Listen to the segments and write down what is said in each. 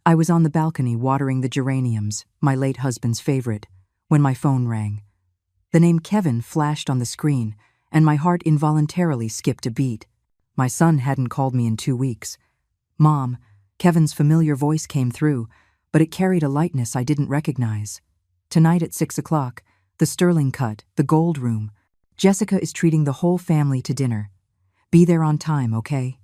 I was on the balcony watering the geraniums, my late husband's favorite, when my phone rang. The name Kevin flashed on the screen, and my heart involuntarily skipped a beat. My son hadn't called me in 2 weeks. "Mom," Kevin's familiar voice came through, but it carried a lightness I didn't recognize. "Tonight at 6 o'clock, the Sterling Cut, the Gold Room. Jessica is treating the whole family to dinner. Be there on time, okay?"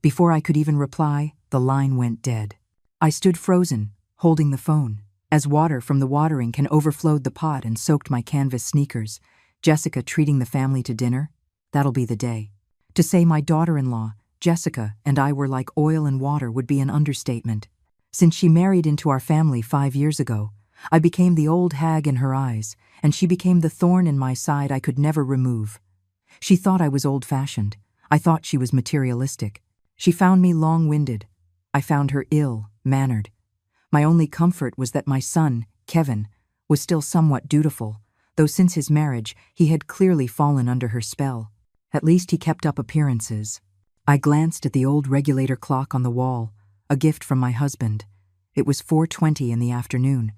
Before I could even reply, the line went dead. I stood frozen, holding the phone. As water from the watering can overflowed the pot and soaked my canvas sneakers, Jessica treating the family to dinner? That'll be the day. To say my daughter-in-law, Jessica, and I were like oil and water would be an understatement. Since she married into our family 5 years ago, I became the old hag in her eyes, and she became the thorn in my side I could never remove. She thought I was old-fashioned. I thought she was materialistic. She found me long-winded. I found her ill-mannered. My only comfort was that my son, Kevin, was still somewhat dutiful, though since his marriage he had clearly fallen under her spell. At least he kept up appearances. I glanced at the old regulator clock on the wall, a gift from my husband. It was 4:20 in the afternoon.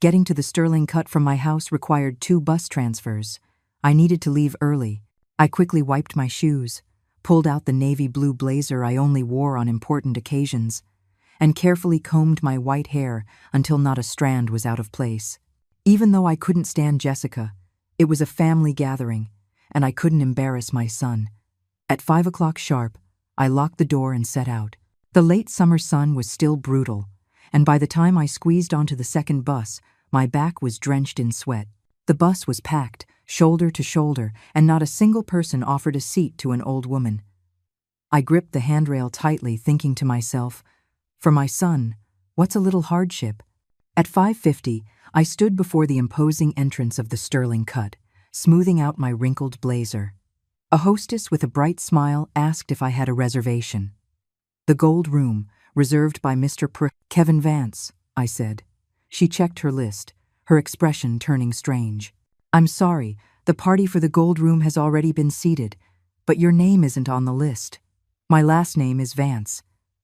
Getting to the Sterling Cut from my house required 2 bus transfers. I needed to leave early. I quickly wiped my shoes, pulled out the navy blue blazer I only wore on important occasions, and carefully combed my white hair until not a strand was out of place. Even though I couldn't stand Jessica, it was a family gathering, and I couldn't embarrass my son. At 5 o'clock sharp, I locked the door and set out. The late summer sun was still brutal, and by the time I squeezed onto the second bus, my back was drenched in sweat. The bus was packed, shoulder to shoulder, and not a single person offered a seat to an old woman. I gripped the handrail tightly, thinking to myself, for my son, what's a little hardship? At 5:50, I stood before the imposing entrance of the Sterling Cut, smoothing out my wrinkled blazer. A hostess with a bright smile asked if I had a reservation. "The Gold Room, reserved by Mr. Kevin Vance," I said. She checked her list, her expression turning strange. "I'm sorry, the party for the Gold Room has already been seated, but your name isn't on the list. My last name is Vance.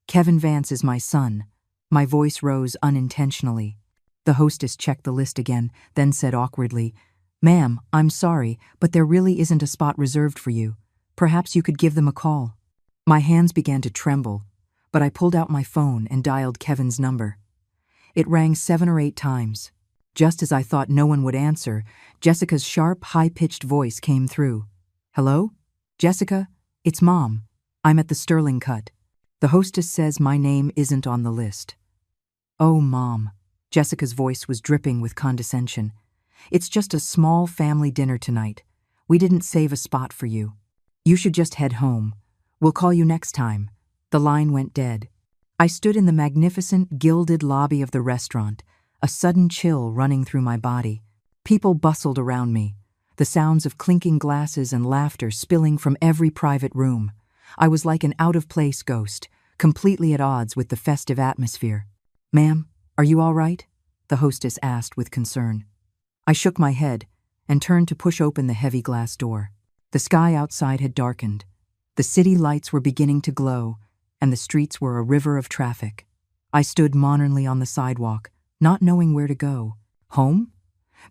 Kevin Vance is my son." My voice rose unintentionally. The hostess checked the list again, then said awkwardly, "Ma'am, I'm sorry, but there really isn't a spot reserved for you. Perhaps you could give them a call." My hands began to tremble, but I pulled out my phone and dialed Kevin's number. It rang 7 or 8 times. Just as I thought no one would answer, Jessica's sharp, high-pitched voice came through. "Hello? Jessica, it's Mom. I'm at the Sterling Cut. The hostess says my name isn't on the list." "Oh, Mom." Jessica's voice was dripping with condescension. "It's just a small family dinner tonight. We didn't save a spot for you. You should just head home. We'll call you next time." The line went dead. I stood in the magnificent, gilded lobby of the restaurant, a sudden chill running through my body. People bustled around me, the sounds of clinking glasses and laughter spilling from every private room. I was like an out-of-place ghost, completely at odds with the festive atmosphere. "Ma'am, are you all right?" the hostess asked with concern. I shook my head and turned to push open the heavy glass door. The sky outside had darkened. The city lights were beginning to glow, and the streets were a river of traffic. I stood monotony on the sidewalk, not knowing where to go. Home?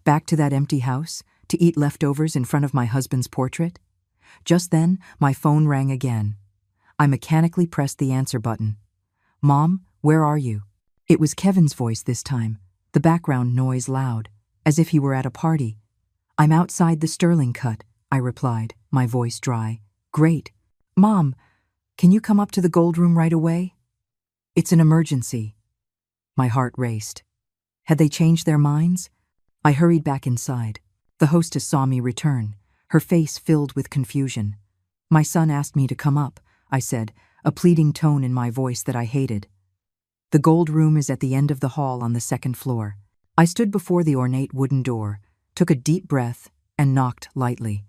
Back to that empty house, to eat leftovers in front of my husband's portrait? Just then, my phone rang again. I mechanically pressed the answer button. "Mom, where are you?" It was Kevin's voice this time, the background noise loud, as if he were at a party. "I'm outside the Sterling Cut," I replied, my voice dry. "Great. Mom, can you come up to the Gold Room right away?" "It's an emergency." My heart raced. Had they changed their minds? I hurried back inside. The hostess saw me return, her face filled with confusion. "My son asked me to come up," I said, a pleading tone in my voice that I hated. "The Gold Room is at the end of the hall on the 2nd floor." I stood before the ornate wooden door, took a deep breath, and knocked lightly.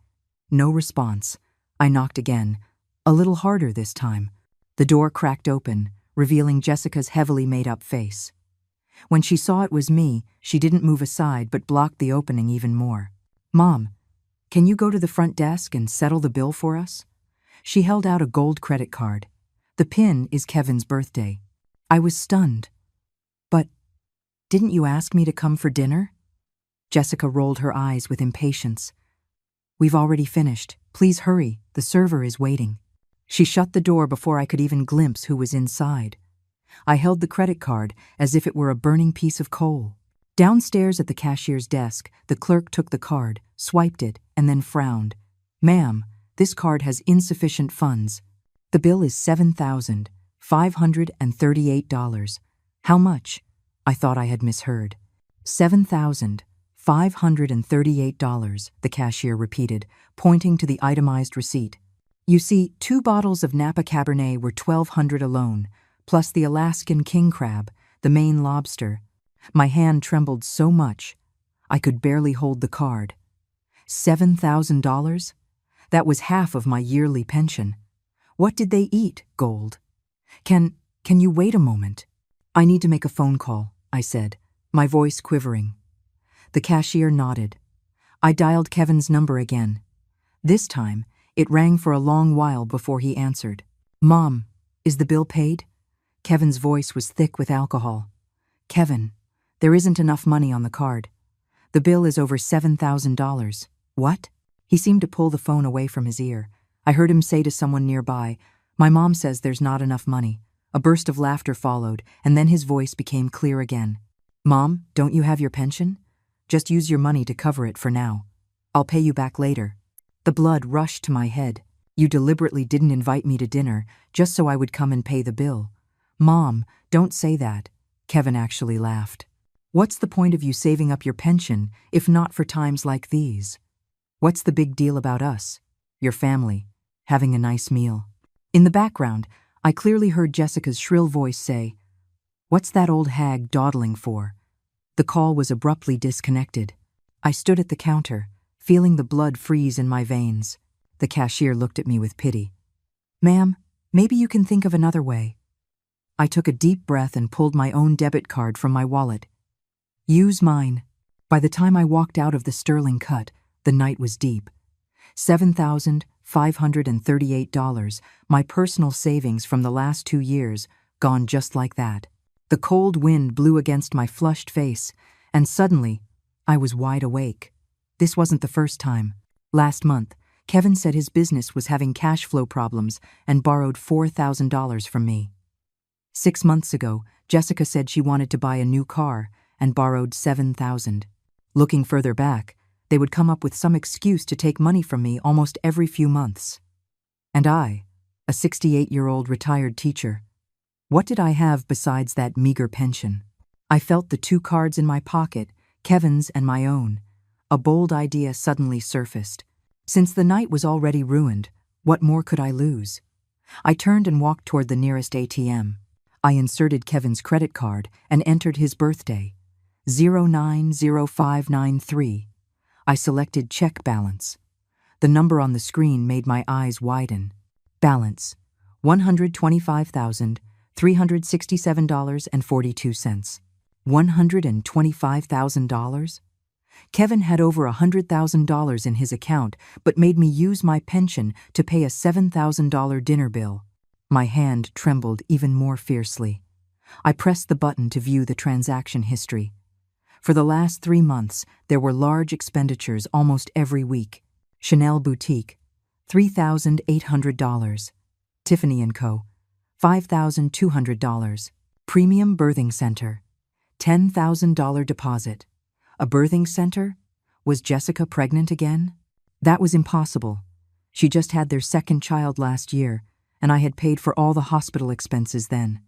No response. I knocked again, a little harder this time. The door cracked open, revealing Jessica's heavily made-up face. When she saw it was me, she didn't move aside but blocked the opening even more. "Mom, can you go to the front desk and settle the bill for us?" She held out a gold credit card. "The PIN is Kevin's birthday." I was stunned. Didn't you ask me to come for dinner? Jessica rolled her eyes with impatience. We've already finished. Please hurry, the server is waiting. She shut the door before I could even glimpse who was inside. I held the credit card as if it were a burning piece of coal. Downstairs at the cashier's desk, the clerk took the card, swiped it, and then frowned. Ma'am, this card has insufficient funds. The bill is $7,538. How much? I thought I had misheard. $7,538, the cashier repeated, pointing to the itemized receipt. You see, 2 bottles of Napa Cabernet were $1,200 alone, plus the Alaskan king crab, the Maine lobster. My hand trembled so much, I could barely hold the card. $7,000? That was half of my yearly pension. What did they eat, Gold? Can you wait a moment? I need to make a phone call, I said, my voice quivering. The cashier nodded. I dialed Kevin's number again. This time, it rang for a long while before he answered. Mom, is the bill paid? Kevin's voice was thick with alcohol. Kevin, there isn't enough money on the card. The bill is over $7,000. What? He seemed to pull the phone away from his ear. I heard him say to someone nearby, My mom says there's not enough money. A burst of laughter followed, and then his voice became clear again. Mom, don't you have your pension? Just use your money to cover it for now. I'll pay you back later. The blood rushed to my head. You deliberately didn't invite me to dinner, just so I would come and pay the bill. Mom, don't say that. Kevin actually laughed. What's the point of you saving up your pension, if not for times like these? What's the big deal about us, your family, having a nice meal? In the background, I clearly heard Jessica's shrill voice say, What's that old hag dawdling for? The call was abruptly disconnected. I stood at the counter, feeling the blood freeze in my veins. The cashier looked at me with pity. Ma'am, maybe you can think of another way. I took a deep breath and pulled my own debit card from my wallet. Use mine. By the time I walked out of the Sterling Cut, the night was deep. $7,538, my personal savings from the last 2 years, gone just like that. The cold wind blew against my flushed face, and suddenly, I was wide awake. This wasn't the first time. Last month, Kevin said his business was having cash flow problems and borrowed $4,000 from me. 6 months ago, Jessica said she wanted to buy a new car and borrowed $7,000. Looking further back, they would come up with some excuse to take money from me almost every few months. And I, a 68-year-old retired teacher, what did I have besides that meager pension? I felt the 2 cards in my pocket, Kevin's and my own. A bold idea suddenly surfaced. Since the night was already ruined, what more could I lose? I turned and walked toward the nearest ATM. I inserted Kevin's credit card and entered his birthday, 090593. I selected check balance. The number on the screen made my eyes widen. Balance, $125,367.42. $125,000? Kevin had over $100,000 in his account, but made me use my pension to pay a $7,000 dinner bill. My hand trembled even more fiercely. I pressed the button to view the transaction history. For the last 3 months, there were large expenditures almost every week. Chanel Boutique, $3,800. Tiffany & Co., $5,200. Premium Birthing Center, $10,000 deposit. A birthing center? Was Jessica pregnant again? That was impossible. She just had their 2nd child last year, and I had paid for all the hospital expenses then.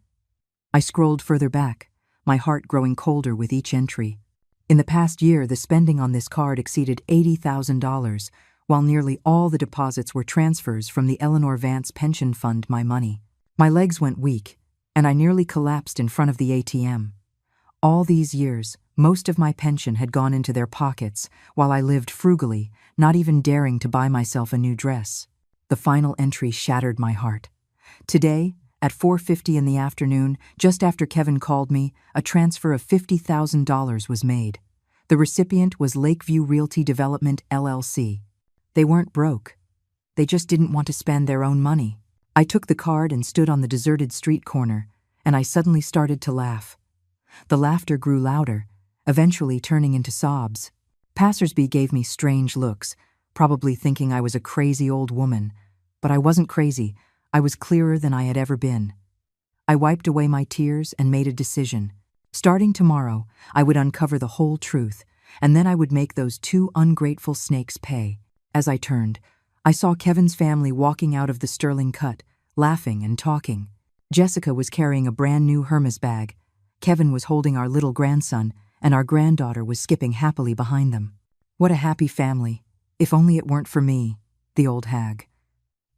I scrolled further back, my heart growing colder with each entry. In the past year, the spending on this card exceeded $80,000, while nearly all the deposits were transfers from the Eleanor Vance Pension Fund My Money. My legs went weak, and I nearly collapsed in front of the ATM. All these years, most of my pension had gone into their pockets, while I lived frugally, not even daring to buy myself a new dress. The final entry shattered my heart. Today, at 4:50 in the afternoon, just after Kevin called me, a transfer of $50,000 was made. The recipient was Lakeview Realty Development, LLC. They weren't broke. They just didn't want to spend their own money. I took the card and stood on the deserted street corner, and I suddenly started to laugh. The laughter grew louder, eventually turning into sobs. Passersby gave me strange looks, probably thinking I was a crazy old woman. But I wasn't crazy. I was clearer than I had ever been. I wiped away my tears and made a decision. Starting tomorrow, I would uncover the whole truth, and then I would make those two ungrateful snakes pay. As I turned, I saw Kevin's family walking out of the Sterling Cut, laughing and talking. Jessica was carrying a brand new Hermes bag. Kevin was holding our little grandson, and our granddaughter was skipping happily behind them. What a happy family. If only it weren't for me, the old hag.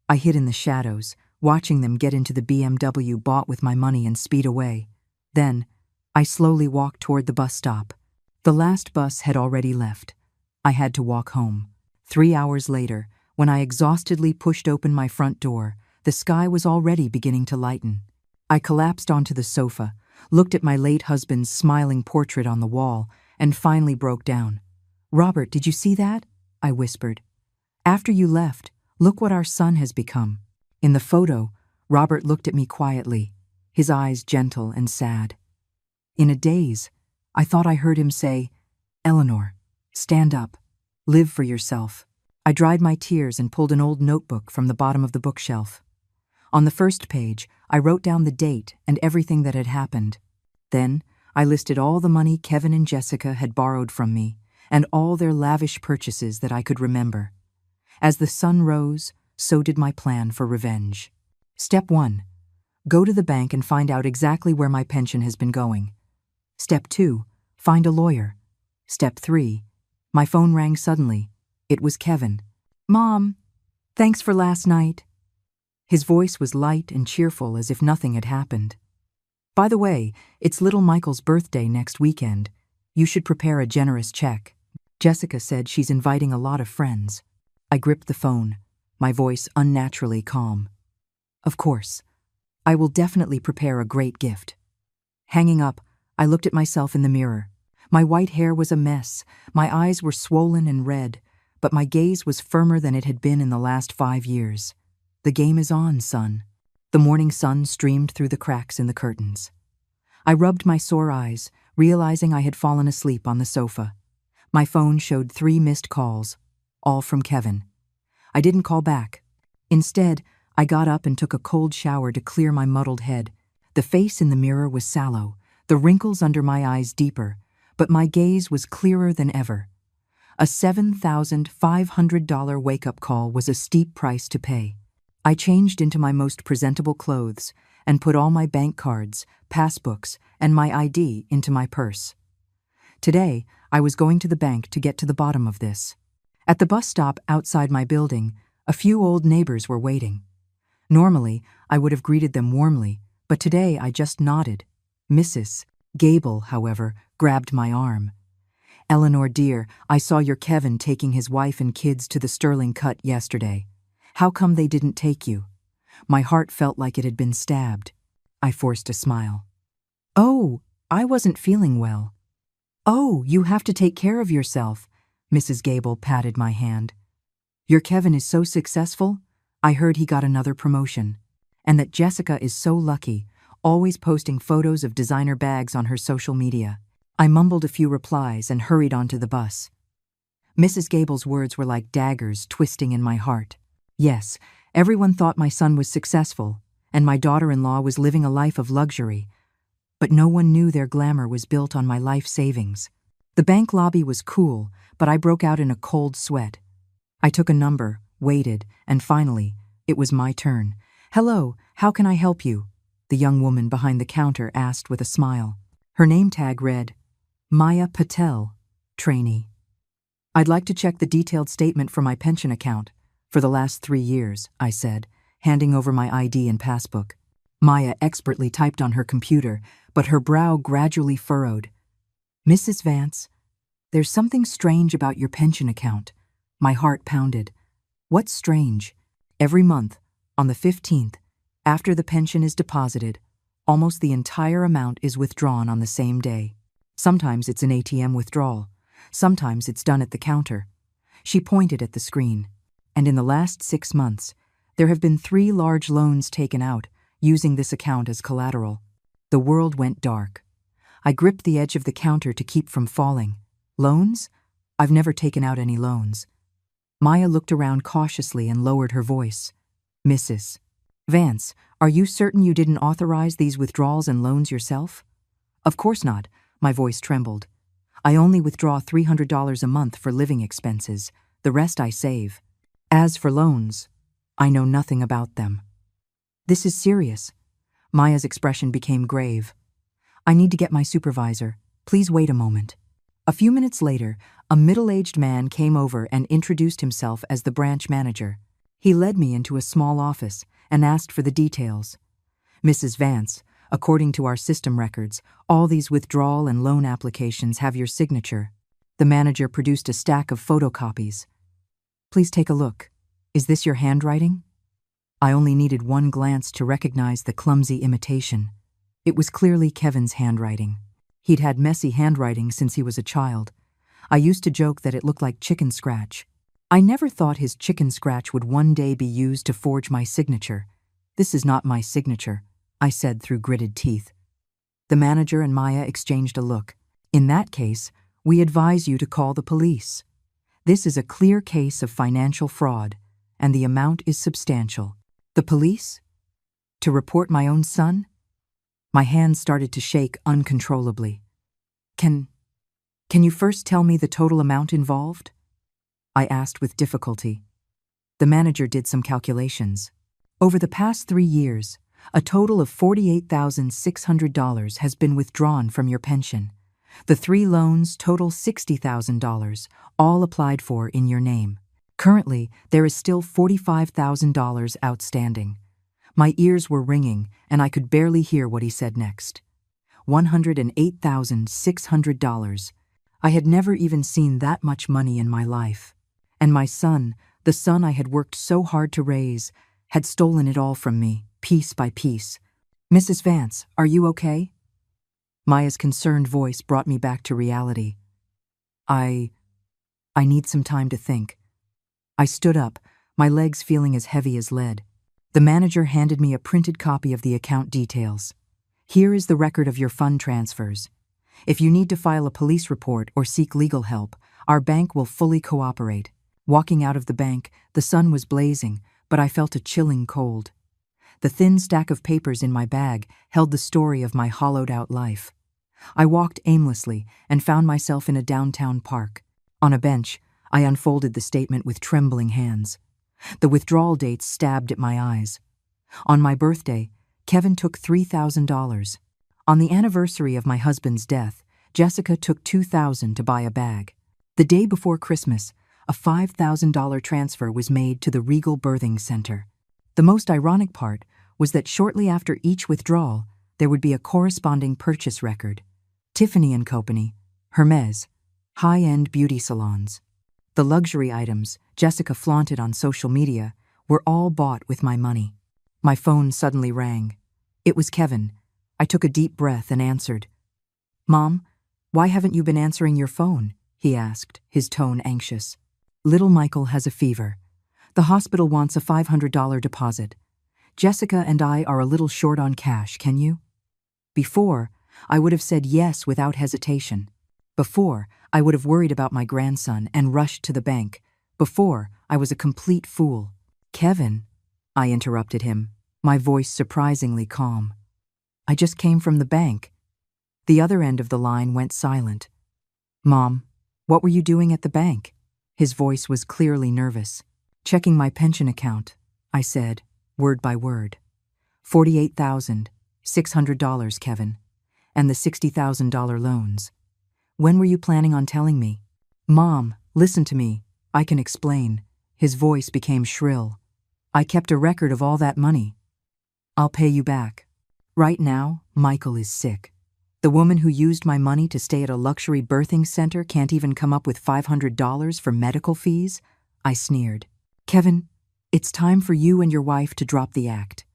I hid in the shadows, watching them get into the BMW bought with my money and speed away. Then, I slowly walked toward the bus stop. The last bus had already left. I had to walk home. 3 hours later, when I exhaustedly pushed open my front door, the sky was already beginning to lighten. I collapsed onto the sofa, looked at my late husband's smiling portrait on the wall, and finally broke down. "Robert, did you see that?" I whispered. "After you left, look what our son has become." In the photo, Robert looked at me quietly, his eyes gentle and sad. In a daze, I thought I heard him say, "Eleanor, stand up. Live for yourself." I dried my tears and pulled an old notebook from the bottom of the bookshelf. On the first page, I wrote down the date and everything that had happened. Then, I listed all the money Kevin and Jessica had borrowed from me and all their lavish purchases that I could remember. As the sun rose, so did my plan for revenge. Step 1. Go to the bank and find out exactly where my pension has been going. Step 2. Find a lawyer. Step 3. My phone rang suddenly. It was Kevin. "Mom, thanks for last night." His voice was light and cheerful as if nothing had happened. "By the way, it's little Michael's birthday next weekend. You should prepare a generous check. Jessica said she's inviting a lot of friends." I gripped the phone, my voice unnaturally calm. "Of course. I will definitely prepare a great gift." Hanging up, I looked at myself in the mirror. My white hair was a mess, my eyes were swollen and red, but my gaze was firmer than it had been in the last 5 years. "The game is on, son." The morning sun streamed through the cracks in the curtains. I rubbed my sore eyes, realizing I had fallen asleep on the sofa. My phone showed 3 missed calls, all from Kevin. I didn't call back. Instead, I got up and took a cold shower to clear my muddled head. The face in the mirror was sallow, the wrinkles under my eyes deeper, but my gaze was clearer than ever. A $7,500 wake-up call was a steep price to pay. I changed into my most presentable clothes and put all my bank cards, passbooks, and my ID into my purse. Today, I was going to the bank to get to the bottom of this. At the bus stop outside my building, a few old neighbors were waiting. Normally, I would have greeted them warmly, but today I just nodded. Mrs. Gable, however, grabbed my arm. "Eleanor, dear, I saw your Kevin taking his wife and kids to the Sterling Cut yesterday. How come they didn't take you?" My heart felt like it had been stabbed. I forced a smile. "Oh, I wasn't feeling well." "Oh, you have to take care of yourself." Mrs. Gable patted my hand. "Your Kevin is so successful. I heard he got another promotion. And that Jessica is so lucky, always posting photos of designer bags on her social media." I mumbled a few replies and hurried onto the bus. Mrs. Gable's words were like daggers twisting in my heart. Yes, everyone thought my son was successful, and my daughter-in-law was living a life of luxury, but no one knew their glamour was built on my life savings. The bank lobby was cool, but I broke out in a cold sweat. I took a number, waited, and finally, it was my turn. "Hello, how can I help you?" the young woman behind the counter asked with a smile. Her name tag read, Maya Patel, trainee. "I'd like to check the detailed statement for my pension account for the last 3 years," I said, handing over my ID and passbook. Maya expertly typed on her computer, but her brow gradually furrowed. "Mrs. Vance, there's something strange about your pension account." My heart pounded. "What's strange?" "Every month, on the 15th, after the pension is deposited, almost the entire amount is withdrawn on the same day. Sometimes it's an ATM withdrawal. Sometimes it's done at the counter." She pointed at the screen. "And in the last 6 months, there have been 3 large loans taken out, using this account as collateral." The world went dark. I gripped the edge of the counter to keep from falling. Loans? I've never taken out any loans. Maya looked around cautiously and lowered her voice. Mrs. Vance, are you certain you didn't authorize these withdrawals and loans yourself? Of course not, my voice trembled. I only withdraw $300 a month for living expenses. The rest I save. As for loans, I know nothing about them. This is serious. Maya's expression became grave. I need to get my supervisor. Please wait a moment. A few minutes later, a middle-aged man came over and introduced himself as the branch manager. He led me into a small office and asked for the details. Mrs. Vance, according to our system records, all these withdrawal and loan applications have your signature. The manager produced a stack of photocopies. Please take a look. Is this your handwriting? I only needed one glance to recognize the clumsy imitation. It was clearly Kevin's handwriting. He'd had messy handwriting since he was a child. I used to joke that it looked like chicken scratch. I never thought his chicken scratch would one day be used to forge my signature. This is not my signature, I said through gritted teeth. The manager and Maya exchanged a look. In that case, we advise you to call the police. This is a clear case of financial fraud, and the amount is substantial. The police? To report my own son? My hands started to shake uncontrollably. Can you first tell me the total amount involved? I asked with difficulty. The manager did some calculations. Over the past 3 years, a total of $48,600 has been withdrawn from your pension. The 3 loans total $60,000, all applied for in your name. Currently, there is still $45,000 outstanding. My ears were ringing, and I could barely hear what he said next. $108,600. I had never even seen that much money in my life. And my son, the son I had worked so hard to raise, had stolen it all from me, piece by piece. Mrs. Vance, are you okay? Maya's concerned voice brought me back to reality. I need some time to think. I stood up, my legs feeling as heavy as lead. The manager handed me a printed copy of the account details. Here is the record of your fund transfers. If you need to file a police report or seek legal help, our bank will fully cooperate. Walking out of the bank, the sun was blazing, but I felt a chilling cold. The thin stack of papers in my bag held the story of my hollowed-out life. I walked aimlessly and found myself in a downtown park. On a bench, I unfolded the statement with trembling hands. The withdrawal dates stabbed at my eyes. On my birthday, Kevin took $3,000. On the anniversary of my husband's death, Jessica took $2,000 to buy a bag. The day before Christmas, a $5,000 transfer was made to the Regal Birthing Center. The most ironic part was that shortly after each withdrawal, there would be a corresponding purchase record. Tiffany & Company, Hermes, high-end beauty salons. The luxury items Jessica flaunted on social media were all bought with my money. My phone suddenly rang. It was Kevin. I took a deep breath and answered. "Mom, why haven't you been answering your phone?" he asked, his tone anxious. "Little Michael has a fever. The hospital wants a $500 deposit. Jessica and I are a little short on cash, can you?" Before, I would have said yes without hesitation. Before, I would have worried about my grandson and rushed to the bank. Before, I was a complete fool. "Kevin," I interrupted him, my voice surprisingly calm. "I just came from the bank." The other end of the line went silent. "Mom, what were you doing at the bank?" His voice was clearly nervous. "Checking my pension account," I said, word by word. $48,600, Kevin, and the $60,000 loans. When were you planning on telling me?" "Mom, listen to me. I can explain." His voice became shrill. "I kept a record of all that money. I'll pay you back. Right now, Michael is sick. The woman who used my money to stay at a luxury birthing center can't even come up with $500 for medical fees?" I sneered. "Kevin, it's time for you and your wife to drop the act."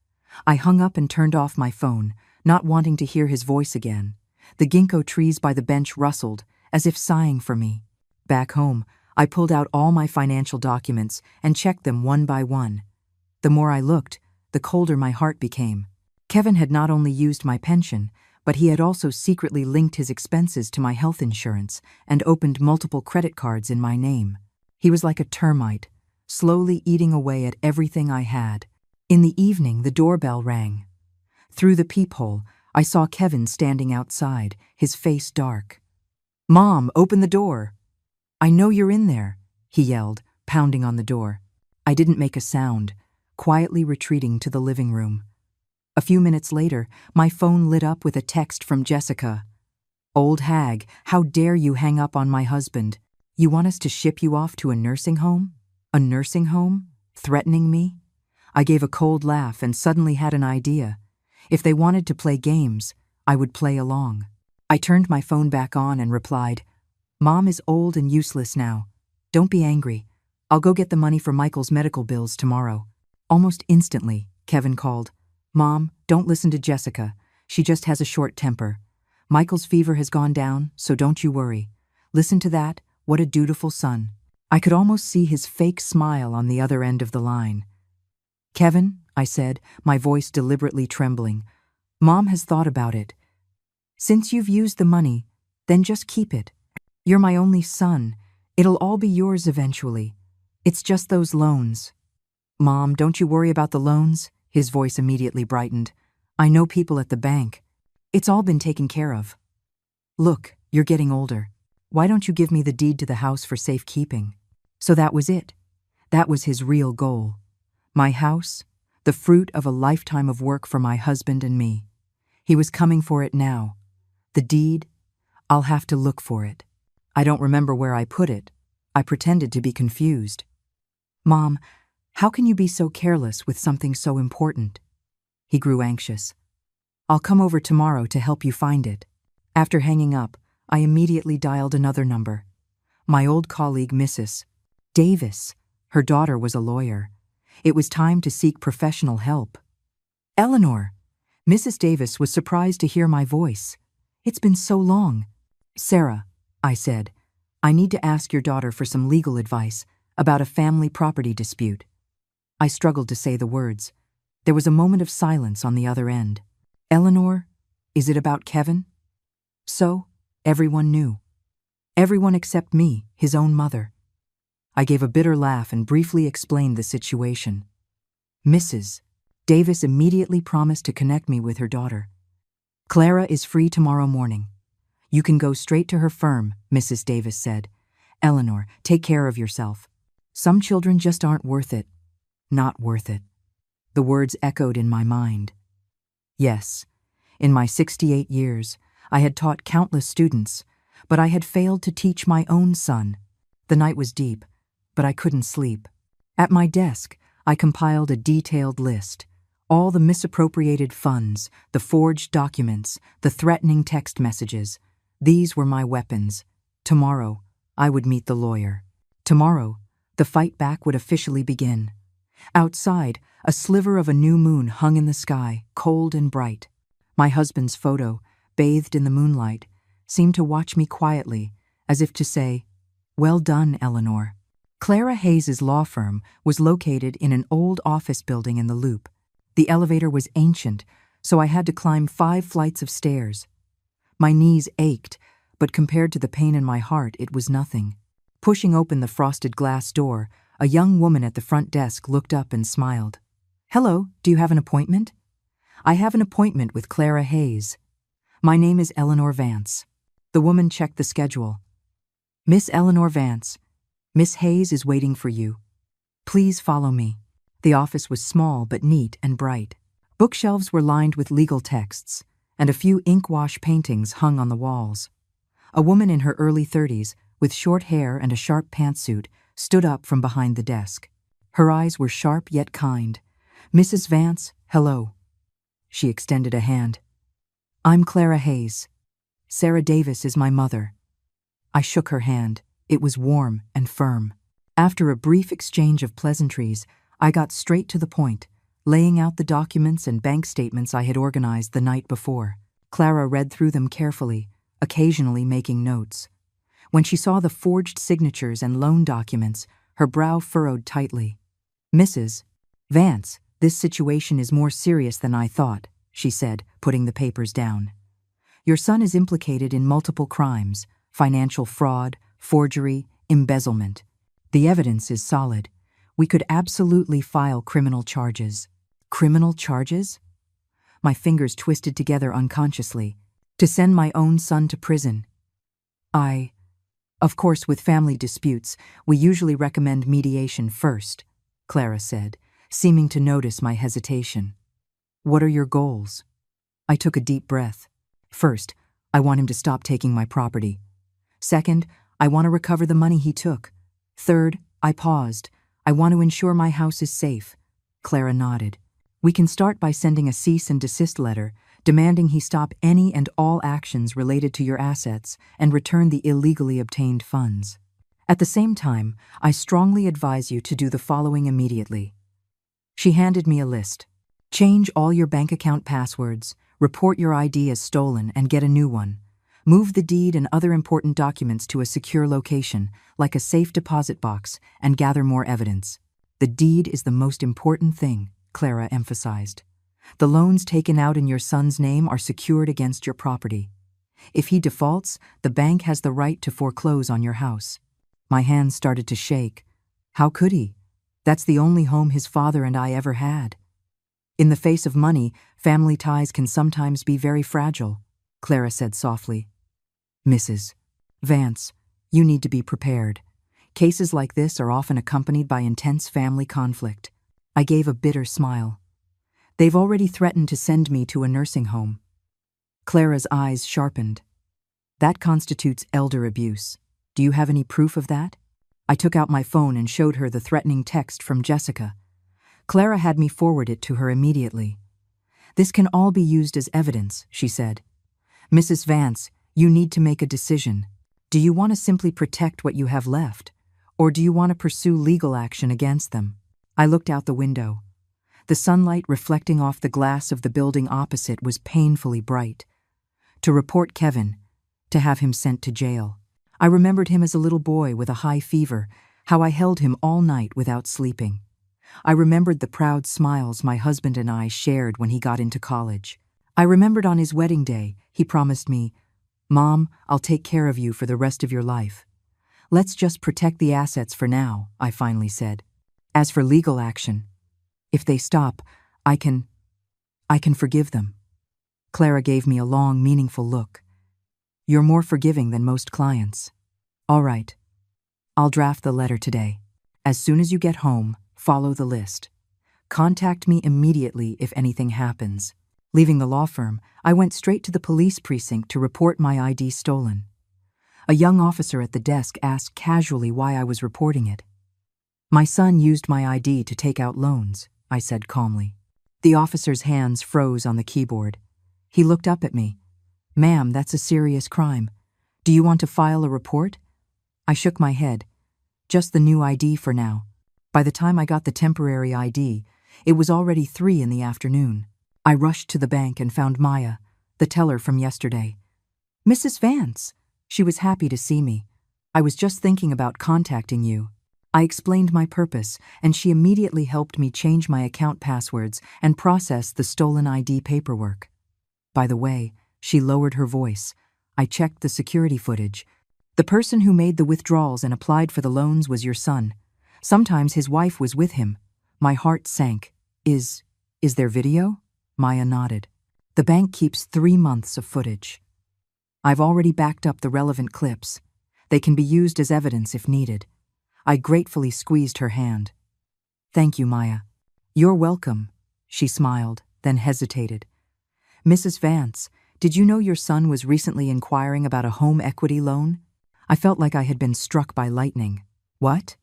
I hung up and turned off my phone, not wanting to hear his voice again. The ginkgo trees by the bench rustled, as if sighing for me. Back home, I pulled out all my financial documents and checked them one by one. The more I looked, the colder my heart became. Kevin had not only used my pension, but he had also secretly linked his expenses to my health insurance and opened multiple credit cards in my name. He was like a termite, slowly eating away at everything I had. In the evening, the doorbell rang. Through the peephole, I saw Kevin standing outside, his face dark. "Mom, open the door." "I know you're in there," he yelled, pounding on the door. I didn't make a sound, quietly retreating to the living room. A few minutes later, my phone lit up with a text from Jessica. "Old hag, how dare you hang up on my husband? You want us to ship you off to a nursing home? A nursing home? Threatening me?" I gave a cold laugh and suddenly had an idea. If they wanted to play games, I would play along. I turned my phone back on and replied, "Mom is old and useless now. Don't be angry. I'll go get the money for Michael's medical bills tomorrow." Almost instantly, Kevin called, "Mom, don't listen to Jessica. She just has a short temper. Michael's fever has gone down, so don't you worry. Listen to that, what a dutiful son." I could almost see his fake smile on the other end of the line. "Kevin," I said, my voice deliberately trembling, "Mom has thought about it. Since you've used the money, then just keep it. You're my only son. It'll all be yours eventually. It's just those loans." "Mom, don't you worry about the loans." His voice immediately brightened. "I know people at the bank. It's all been taken care of. Look, you're getting older. Why don't you give me the deed to the house for safekeeping?" So that was it. That was his real goal. My house, the fruit of a lifetime of work for my husband and me. He was coming for it now. The deed, I'll have to look for it. I don't remember where I put it. I pretended to be confused. "Mom, how can you be so careless with something so important?" He grew anxious. "I'll come over tomorrow to help you find it." After hanging up, I immediately dialed another number. My old colleague, Mrs. Davis. Her daughter was a lawyer. It was time to seek professional help. "Eleanor." Mrs. Davis was surprised to hear my voice. "It's been so long." "Sarah," I said, "I need to ask your daughter for some legal advice about a family property dispute." I struggled to say the words. There was a moment of silence on the other end. "Eleanor, is it about Kevin?" So, everyone knew. Everyone except me, his own mother. I gave a bitter laugh and briefly explained the situation. Mrs. Davis immediately promised to connect me with her daughter. "Clara is free tomorrow morning. You can go straight to her firm," Mrs. Davis said. "Eleanor, take care of yourself. Some children just aren't worth it." Not worth it. The words echoed in my mind. Yes, in my 68 years, I had taught countless students, but I had failed to teach my own son. The night was deep, but I couldn't sleep. At my desk, I compiled a detailed list. All the misappropriated funds, the forged documents, the threatening text messages. These were my weapons. Tomorrow, I would meet the lawyer. Tomorrow, the fight back would officially begin. Outside, a sliver of a new moon hung in the sky, cold and bright. My husband's photo, bathed in the moonlight, seemed to watch me quietly, as if to say, "Well done, Eleanor." Clara Hayes's law firm was located in an old office building in the Loop. The elevator was ancient, so I had to climb 5 flights of stairs. My knees ached, but compared to the pain in my heart, it was nothing. Pushing open the frosted glass door, a young woman at the front desk looked up and smiled. "Hello, do you have an appointment?" "I have an appointment with Clara Hayes." "My name is Eleanor Vance." The woman checked the schedule. "Miss Eleanor Vance, Miss Hayes is waiting for you. Please follow me." The office was small but neat and bright. Bookshelves were lined with legal texts, and a few ink-wash paintings hung on the walls. A woman in her early 30s, with short hair and a sharp pantsuit, stood up from behind the desk. Her eyes were sharp yet kind. "Mrs. Vance, hello." She extended a hand. "I'm Clara Hayes. Sarah Davis is my mother." I shook her hand. It was warm and firm. After a brief exchange of pleasantries, I got straight to the point, laying out the documents and bank statements I had organized the night before. Clara read through them carefully, occasionally making notes. When she saw the forged signatures and loan documents, her brow furrowed tightly. "Mrs. Vance, this situation is more serious than I thought," she said, putting the papers down. Your son is implicated in multiple crimes: financial fraud, forgery, embezzlement. The evidence is solid. We could absolutely file criminal charges." Criminal charges? My fingers twisted together unconsciously. To send my own son to prison. Of course, with family disputes, we usually recommend mediation first, Clara said, seeming to notice my hesitation. "What are your goals?" I took a deep breath. "First, I want him to stop taking my property. Second, I want to recover the money he took. Third," I paused, "I want to ensure my house is safe." Clara nodded. "We can start by sending a cease and desist letter, demanding he stop any and all actions related to your assets and return the illegally obtained funds. At the same time, I strongly advise you to do the following immediately." She handed me a list. "Change all your bank account passwords, report your ID as stolen and get a new one. Move the deed and other important documents to a secure location, like a safe deposit box, and gather more evidence." "The deed is the most important thing," Clara emphasized. "The loans taken out in your son's name are secured against your property. If he defaults, the bank has the right to foreclose on your house." My hands started to shake. How could he? That's the only home his father and I ever had. "In the face of money, family ties can sometimes be very fragile," Clara said softly. "Mrs. Vance, you need to be prepared. Cases like this are often accompanied by intense family conflict." I gave a bitter smile. "They've already threatened to send me to a nursing home." Clara's eyes sharpened. "That constitutes elder abuse. Do you have any proof of that?" I took out my phone and showed her the threatening text from Jessica. Clara had me forward it to her immediately. "This can all be used as evidence," she said. "Mrs. Vance, you need to make a decision. Do you want to simply protect what you have left, or do you want to pursue legal action against them?" I looked out the window. The sunlight reflecting off the glass of the building opposite was painfully bright. To report Kevin, to have him sent to jail. I remembered him as a little boy with a high fever, how I held him all night without sleeping. I remembered the proud smiles my husband and I shared when he got into college. I remembered on his wedding day, he promised me, "Mom, I'll take care of you for the rest of your life." "Let's just protect the assets for now," I finally said. "As for legal action, if they stop, I can forgive them." Clara gave me a long, meaningful look. "You're more forgiving than most clients." "All right. I'll draft the letter today. As soon as you get home, follow the list. Contact me immediately if anything happens." Leaving the law firm, I went straight to the police precinct to report my ID stolen. A young officer at the desk asked casually why I was reporting it. "My son used my ID to take out loans," I said calmly. The officer's hands froze on the keyboard. He looked up at me. "Ma'am, that's a serious crime. Do you want to file a report?" I shook my head. "Just the new ID for now." By the time I got the temporary ID, it was already 3 in the afternoon. I rushed to the bank and found Maya, the teller from yesterday. "Mrs. Vance." She was happy to see me. "I was just thinking about contacting you." I explained my purpose, and she immediately helped me change my account passwords and process the stolen ID paperwork. "By the way," she lowered her voice, "I checked the security footage. The person who made the withdrawals and applied for the loans was your son. Sometimes his wife was with him." My heart sank. Is there video?" Maya nodded. "The bank keeps 3 months of footage. I've already backed up the relevant clips. They can be used as evidence if needed." I gratefully squeezed her hand. "Thank you, Maya." "You're welcome," she smiled, then hesitated. "Mrs. Vance, did you know your son was recently inquiring about a home equity loan?" I felt like I had been struck by lightning. "What?"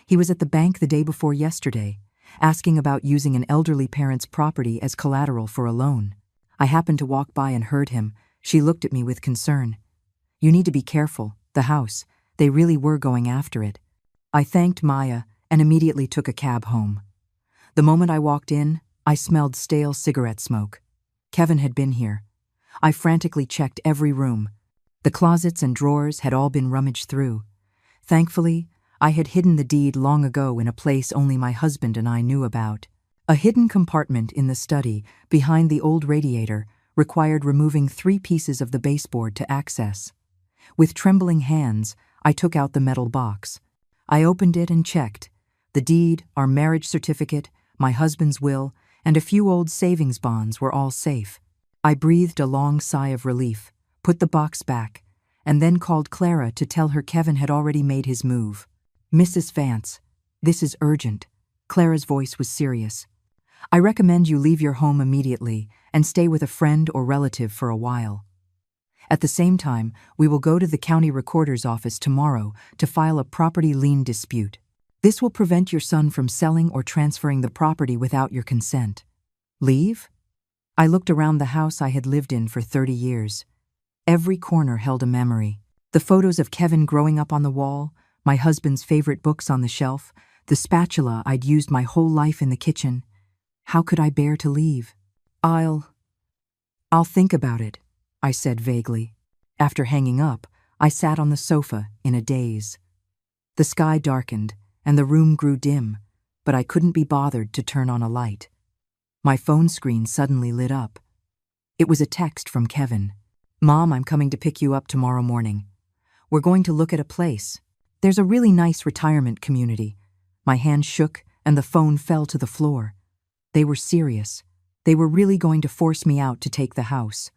"He was at the bank the day before yesterday, asking about using an elderly parent's property as collateral for a loan. I happened to walk by and heard him." She looked at me with concern. "You need to be careful. The house, they really were going after it." I thanked Maya and immediately took a cab home. The moment I walked in, I smelled stale cigarette smoke. Kevin had been here. I frantically checked every room. The closets and drawers had all been rummaged through. Thankfully, I had hidden the deed long ago in a place only my husband and I knew about. A hidden compartment in the study, behind the old radiator, required removing 3 pieces of the baseboard to access. With trembling hands, I took out the metal box. I opened it and checked. The deed, our marriage certificate, my husband's will, and a few old savings bonds were all safe. I breathed a long sigh of relief, put the box back, and then called Clara to tell her Kevin had already made his move. "Mrs. Vance, this is urgent." Clara's voice was serious. "I recommend you leave your home immediately and stay with a friend or relative for a while. At the same time, we will go to the county recorder's office tomorrow to file a property lien dispute. This will prevent your son from selling or transferring the property without your consent." Leave? I looked around the house I had lived in for 30 years. Every corner held a memory. The photos of Kevin growing up on the wall, my husband's favorite books on the shelf, the spatula I'd used my whole life in the kitchen. How could I bear to leave? I'll think about it," I said vaguely. After hanging up, I sat on the sofa in a daze. The sky darkened, and the room grew dim, but I couldn't be bothered to turn on a light. My phone screen suddenly lit up. It was a text from Kevin. "Mom, I'm coming to pick you up tomorrow morning. We're going to look at a place. There's a really nice retirement community." My hand shook and the phone fell to the floor. They were serious. They were really going to force me out to take the house.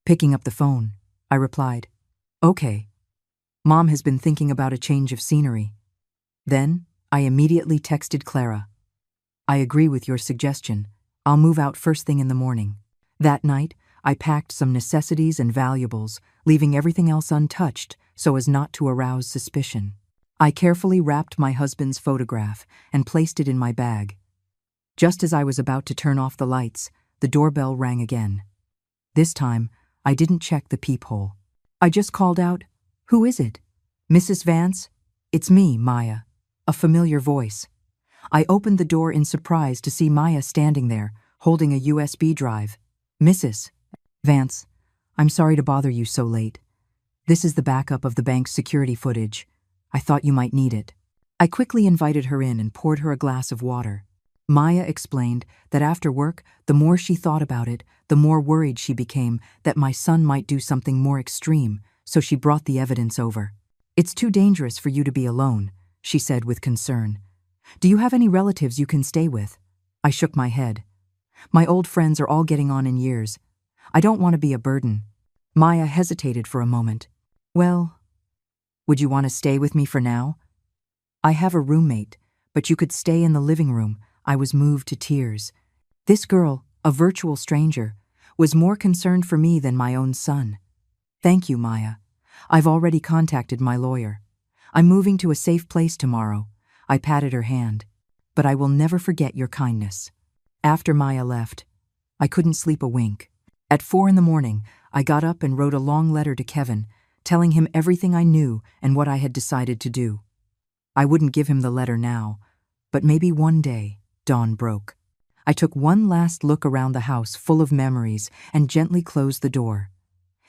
Picking up the phone, I replied, "Okay. Mom has been thinking about a change of scenery." Then I immediately texted Clara. "I agree with your suggestion. I'll move out first thing in the morning." That night, I packed some necessities and valuables, leaving everything else untouched so as not to arouse suspicion. I carefully wrapped my husband's photograph and placed it in my bag. Just as I was about to turn off the lights, the doorbell rang again. This time, I didn't check the peephole. I just called out, "Who is it?" "Mrs. Vance?" "It's me, Maya." A familiar voice. I opened the door in surprise to see Maya standing there, holding a USB drive. "Mrs. Vance, I'm sorry to bother you so late. This is the backup of the bank's security footage. I thought you might need it." I quickly invited her in and poured her a glass of water. Maya explained that after work, the more she thought about it, the more worried she became that my son might do something more extreme, so she brought the evidence over. "It's too dangerous for you to be alone," she said with concern. "Do you have any relatives you can stay with?" I shook my head. "My old friends are all getting on in years. I don't want to be a burden." Maya hesitated for a moment. "Well, would you want to stay with me for now? I have a roommate, but you could stay in the living room." I was moved to tears. This girl, a virtual stranger, was more concerned for me than my own son. "Thank you, Maya. I've already contacted my lawyer. I'm moving to a safe place tomorrow." I patted her hand. "But I will never forget your kindness." After Maya left, I couldn't sleep a wink. At 4 in the morning, I got up and wrote a long letter to Kevin, telling him everything I knew and what I had decided to do. I wouldn't give him the letter now, but maybe one day. Dawn broke. I took one last look around the house full of memories and gently closed the door.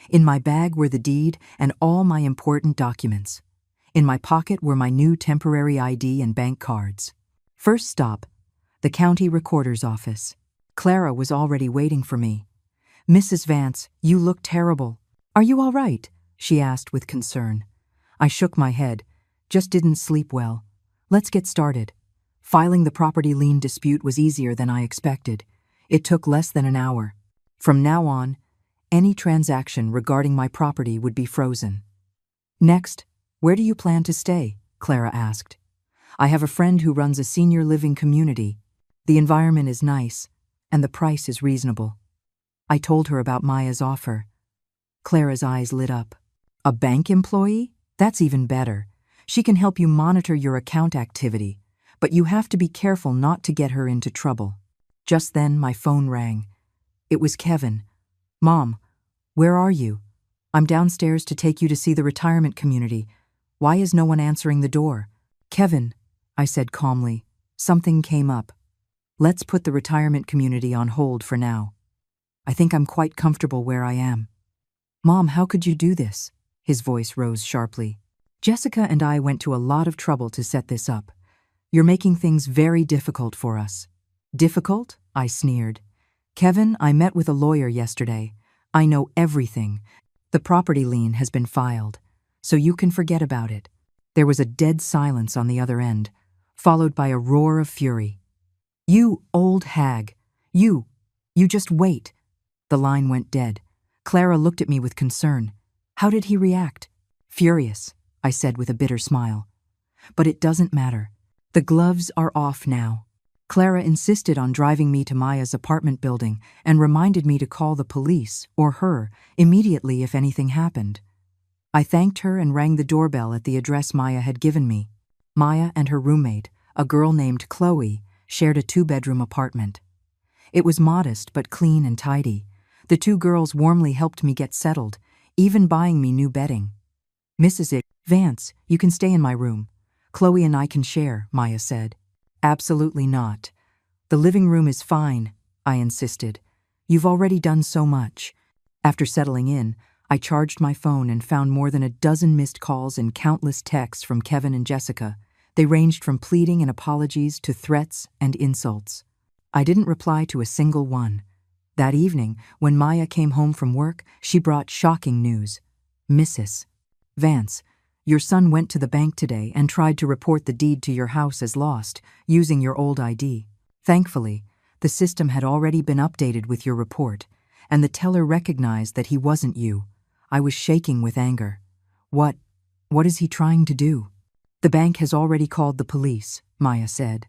In my bag were the deed and all my important documents. In my pocket were my new temporary ID and bank cards. First stop, the county recorder's office. Clara was already waiting for me. "Mrs. Vance, you look terrible. Are you all right?" she asked with concern. I shook my head. "Just didn't sleep well. Let's get started." Filing the property lien dispute was easier than I expected. It took less than an hour. From now on, any transaction regarding my property would be frozen. "Next, where do you plan to stay?" Clara asked. "I have a friend who runs a senior living community. The environment is nice, and the price is reasonable." I told her about Maya's offer. Clara's eyes lit up. "A bank employee? That's even better. She can help you monitor your account activity, but you have to be careful not to get her into trouble." Just then, my phone rang. It was Kevin. "Mom, where are you? I'm downstairs to take you to see the retirement community. Why is no one answering the door?" "Kevin," I said calmly, "something came up. Let's put the retirement community on hold for now. I think I'm quite comfortable where I am." "Mom, how could you do this?" His voice rose sharply. "Jessica and I went to a lot of trouble to set this up. You're making things very difficult for us." "Difficult?" I sneered. "Kevin, I met with a lawyer yesterday. I know everything. The property lien has been filed, so you can forget about it." There was a dead silence on the other end, followed by a roar of fury. "You old hag! You just wait!" The line went dead. Clara looked at me with concern. How did he react? "Furious," I said with a bitter smile. "But it doesn't matter. The gloves are off now." Clara insisted on driving me to Maya's apartment building and reminded me to call the police, or her, immediately if anything happened. I thanked her and rang the doorbell at the address Maya had given me. Maya and her roommate, a girl named Chloe, shared a 2-bedroom apartment. It was modest but clean and tidy. The 2 girls warmly helped me get settled, even buying me new bedding. "Mrs. Vance, you can stay in my room. Chloe and I can share," Maya said. "Absolutely not. The living room is fine," I insisted. "You've already done so much." After settling in, I charged my phone and found more than a dozen missed calls and countless texts from Kevin and Jessica. They ranged from pleading and apologies to threats and insults. I didn't reply to a single one. That evening, when Maya came home from work, she brought shocking news. "Mrs. Vance, your son went to the bank today and tried to report the deed to your house as lost, using your old ID. Thankfully, the system had already been updated with your report, and the teller recognized that he wasn't you." I was shaking with anger. What is he trying to do?" "The bank has already called the police," Maya said.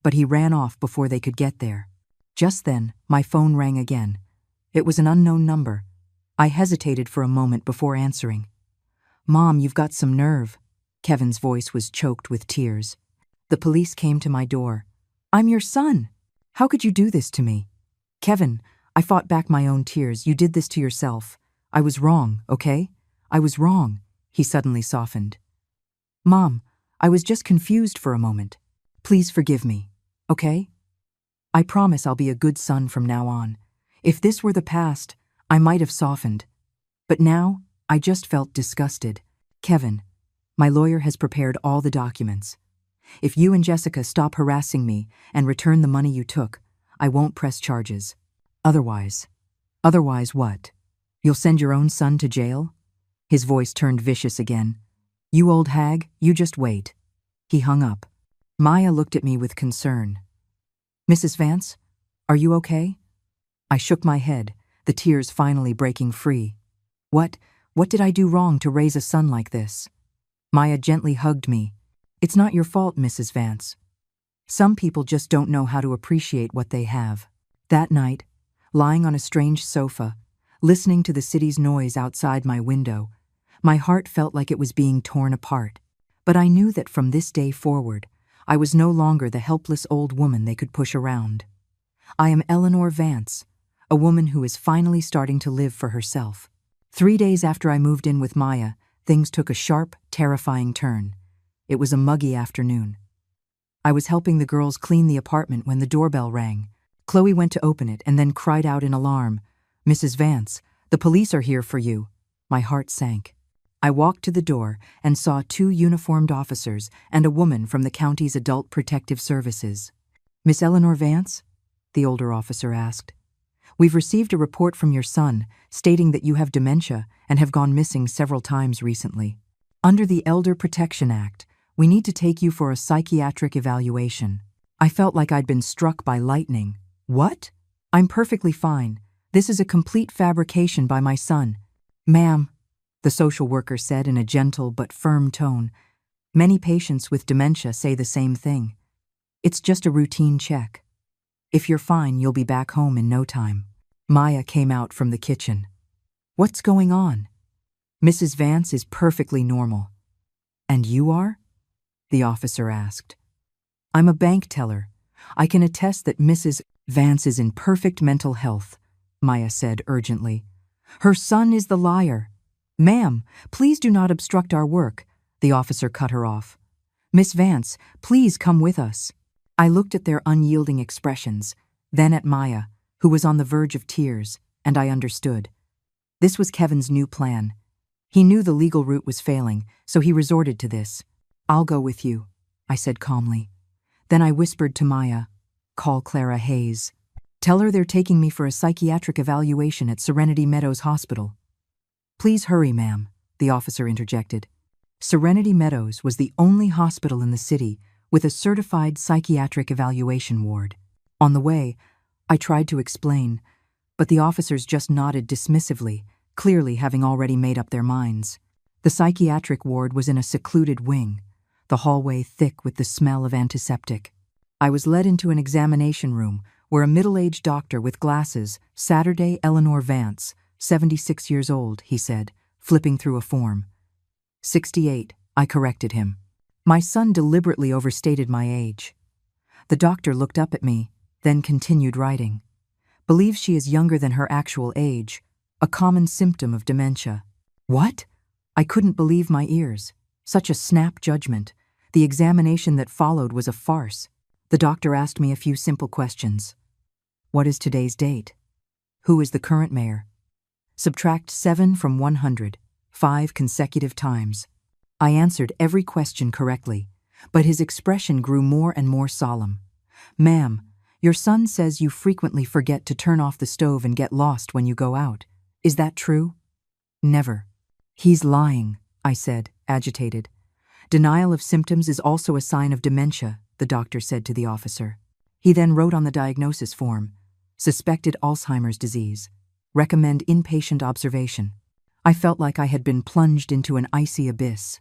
"But he ran off before they could get there." Just then, my phone rang again. It was an unknown number. I hesitated for a moment before answering. "Mom, you've got some nerve." Kevin's voice was choked with tears. "The police came to my door." "I'm your son. How could you do this to me?" "Kevin," I fought back my own tears. "You did this to yourself. I was wrong, okay? I was wrong." He suddenly softened. "Mom, I was just confused for a moment. Please forgive me, okay? I promise I'll be a good son from now on. If this were the past, I might have softened. But now, I just felt disgusted. Kevin, my lawyer has prepared all the documents. If you and Jessica stop harassing me and return the money you took, I won't press charges. Otherwise what? You'll send your own son to jail?" His voice turned vicious again. "You old hag, you just wait." He hung up. Maya looked at me with concern. "Mrs. Vance, are you okay?" I shook my head, the tears finally breaking free. What did I do wrong to raise a son like this?" Maya gently hugged me. "It's not your fault, Mrs. Vance. Some people just don't know how to appreciate what they have." That night, lying on a strange sofa, listening to the city's noise outside my window, my heart felt like it was being torn apart. But I knew that from this day forward, I was no longer the helpless old woman they could push around. I am Eleanor Vance, a woman who is finally starting to live for herself. 3 days after I moved in with Maya, things took a sharp, terrifying turn. It was a muggy afternoon. I was helping the girls clean the apartment when the doorbell rang. Chloe went to open it and then cried out in alarm, "Mrs. Vance, the police are here for you." My heart sank. I walked to the door and saw 2 uniformed officers and a woman from the county's Adult Protective Services. "Miss Eleanor Vance?" the older officer asked. "We've received a report from your son stating that you have dementia and have gone missing several times recently. Under the Elder Protection Act, we need to take you for a psychiatric evaluation." I felt like I'd been struck by lightning. "What?" "I'm perfectly fine. This is a complete fabrication by my son." "Ma'am," the social worker said in a gentle but firm tone, "many patients with dementia say the same thing. It's just a routine check. If you're fine, you'll be back home in no time." Maya came out from the kitchen. "What's going on?" "Mrs. Vance is perfectly normal." "And you are?" the officer asked. "I'm a bank teller. I can attest that Mrs. Vance is in perfect mental health," Maya said urgently. "Her son is the liar." "Ma'am, please do not obstruct our work," the officer cut her off. "Miss Vance, please come with us." I looked at their unyielding expressions, then at Maya, who was on the verge of tears, and I understood. This was Kevin's new plan. He knew the legal route was failing, so he resorted to this. "I'll go with you," I said calmly. Then I whispered to Maya, "Call Clara Hayes." Tell her they're taking me for a psychiatric evaluation at Serenity Meadows Hospital. Please hurry, ma'am, the officer interjected. Serenity Meadows was the only hospital in the city with a certified psychiatric evaluation ward. On the way, I tried to explain, but the officers just nodded dismissively, clearly having already made up their minds. The psychiatric ward was in a secluded wing, the hallway thick with the smell of antiseptic. I was led into an examination room where a middle-aged doctor with glasses, Saturday Eleanor Vance, 76 years old, he said, flipping through a form. 68, I corrected him. My son deliberately overstated my age. The doctor looked up at me, then continued writing. Believes she is younger than her actual age, a common symptom of dementia. What? I couldn't believe my ears. Such a snap judgment. The examination that followed was a farce. The doctor asked me a few simple questions. What is today's date? Who is the current mayor? Subtract 7 from 100, 5 consecutive times. I answered every question correctly, but his expression grew more and more solemn. Ma'am, your son says you frequently forget to turn off the stove and get lost when you go out. Is that true? Never. He's lying, I said, agitated. Denial of symptoms is also a sign of dementia, the doctor said to the officer. He then wrote on the diagnosis form, suspected Alzheimer's disease. Recommend inpatient observation. I felt like I had been plunged into an icy abyss.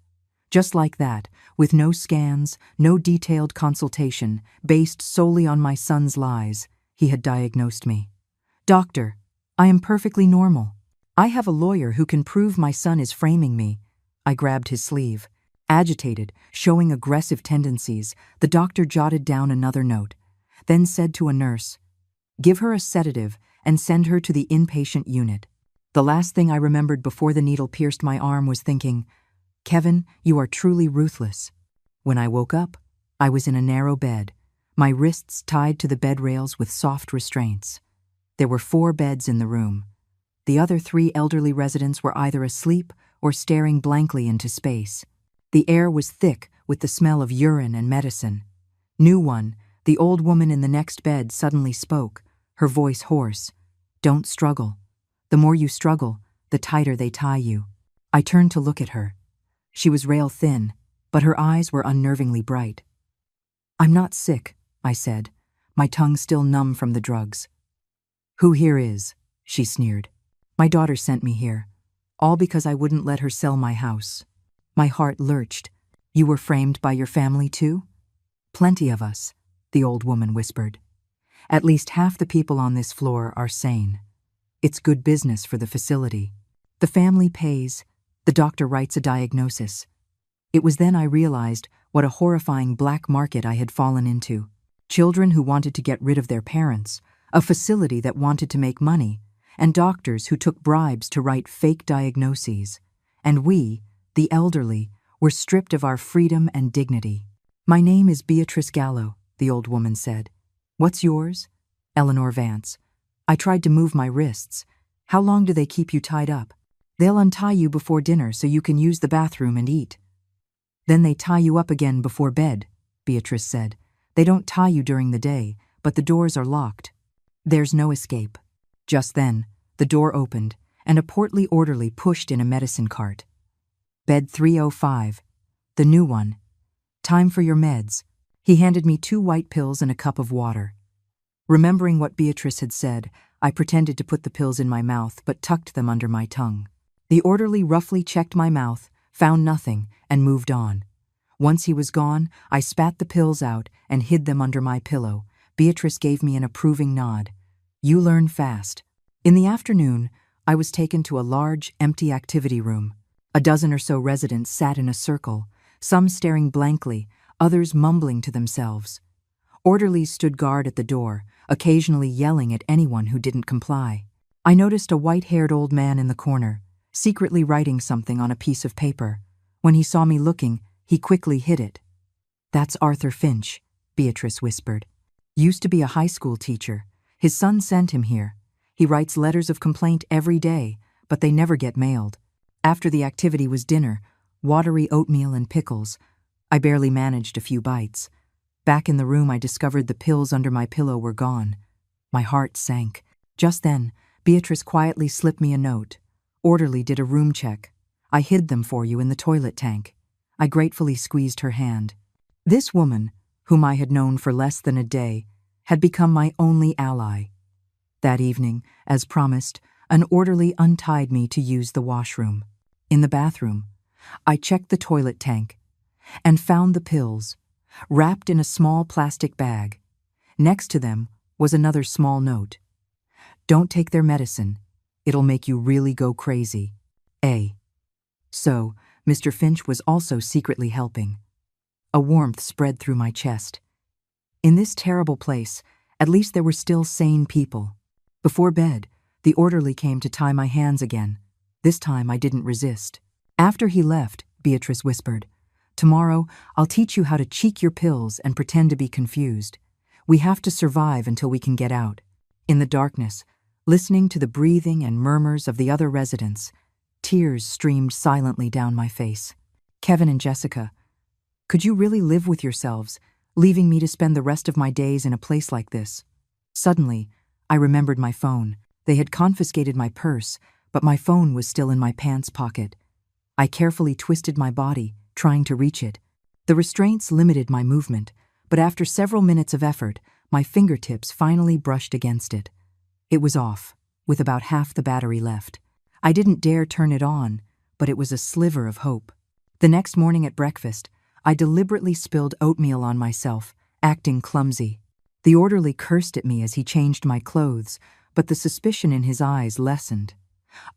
Just like that, with no scans, no detailed consultation, based solely on my son's lies, he had diagnosed me. Doctor, I am perfectly normal. I have a lawyer who can prove my son is framing me. I grabbed his sleeve. Agitated, showing aggressive tendencies, the doctor jotted down another note, then said to a nurse, "Give her a sedative and send her to the inpatient unit." The last thing I remembered before the needle pierced my arm was thinking, "Kevin, you are truly ruthless." When I woke up, I was in a narrow bed, my wrists tied to the bed rails with soft restraints. There were 4 beds in the room. The other 3 elderly residents were either asleep or staring blankly into space. The air was thick with the smell of urine and medicine. New one, the old woman in the next bed suddenly spoke, her voice hoarse. "Don't struggle. The more you struggle, the tighter they tie you." I turned to look at her. She was rail thin, but her eyes were unnervingly bright. "I'm not sick," I said, my tongue still numb from the drugs. "Who here is?" she sneered. "My daughter sent me here, all because I wouldn't let her sell my house." My heart lurched. "You were framed by your family too?" "Plenty of us," the old woman whispered. "At least half the people on this floor are sane. It's good business for the facility. The family pays. The doctor writes a diagnosis." It was then I realized what a horrifying black market I had fallen into. Children who wanted to get rid of their parents, a facility that wanted to make money, and doctors who took bribes to write fake diagnoses. And we, the elderly, were stripped of our freedom and dignity. "My name is Beatrice Gallo," the old woman said. "What's yours?" "Eleanor Vance." I tried to move my wrists. "How long do they keep you tied up?" "They'll untie you before dinner so you can use the bathroom and eat." "Then they tie you up again before bed," Beatrice said. "They don't tie you during the day, but the doors are locked. There's no escape." Just then, the door opened, and a portly orderly pushed in a medicine cart. "Bed 305. The new one. Time for your meds." He handed me 2 white pills and a cup of water. Remembering what Beatrice had said, I pretended to put the pills in my mouth but tucked them under my tongue. The orderly roughly checked my mouth, found nothing, and moved on. Once he was gone, I spat the pills out and hid them under my pillow. Beatrice gave me an approving nod. "You learn fast." In the afternoon, I was taken to a large, empty activity room. A dozen or so residents sat in a circle, some staring blankly, others mumbling to themselves. Orderlies stood guard at the door, occasionally yelling at anyone who didn't comply. I noticed a white-haired old man in the corner, secretly writing something on a piece of paper. When he saw me looking, he quickly hid it. "That's Arthur Finch," Beatrice whispered. "Used to be a high school teacher. His son sent him here. He writes letters of complaint every day, but they never get mailed. After the activity was dinner, watery oatmeal and pickles. I barely managed a few bites. Back in the room, I discovered the pills under my pillow were gone. My heart sank. Just then, Beatrice quietly slipped me a note. Orderly did a room check. I hid them for you in the toilet tank. I gratefully squeezed her hand. This woman, whom I had known for less than a day, had become my only ally. That evening, as promised, an orderly untied me to use the washroom. In the bathroom, I checked the toilet tank and found the pills, wrapped in a small plastic bag. Next to them was another small note. Don't take their medicine. It'll make you really go crazy. A. So, Mr. Finch was also secretly helping. A warmth spread through my chest. In this terrible place, at least there were still sane people. Before bed, the orderly came to tie my hands again. This time I didn't resist. After he left, Beatrice whispered, "Tomorrow, I'll teach you how to cheek your pills and pretend to be confused. We have to survive until we can get out." In the darkness, listening to the breathing and murmurs of the other residents, tears streamed silently down my face. Kevin and Jessica, could you really live with yourselves, leaving me to spend the rest of my days in a place like this? Suddenly, I remembered my phone. They had confiscated my purse, but my phone was still in my pants pocket. I carefully twisted my body, trying to reach it. The restraints limited my movement, but after several minutes of effort, my fingertips finally brushed against it. It was off, with about half the battery left. I didn't dare turn it on, but it was a sliver of hope. The next morning at breakfast, I deliberately spilled oatmeal on myself, acting clumsy. The orderly cursed at me as he changed my clothes, but the suspicion in his eyes lessened.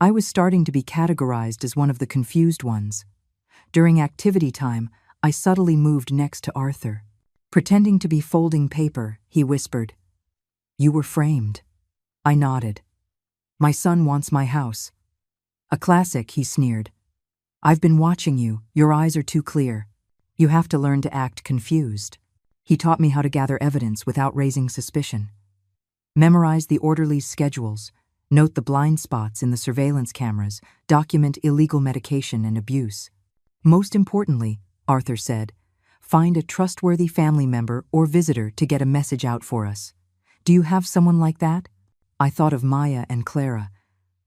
I was starting to be categorized as one of the confused ones. During activity time, I subtly moved next to Arthur. Pretending to be folding paper, he whispered, "You were framed." I nodded. "My son wants my house." "A classic," he sneered. "I've been watching you. Your eyes are too clear. You have to learn to act confused." He taught me how to gather evidence without raising suspicion. Memorize the orderlies' schedules, note the blind spots in the surveillance cameras, document illegal medication and abuse. Most importantly, Arthur said, find a trustworthy family member or visitor to get a message out for us. Do you have someone like that? I thought of Maya and Clara.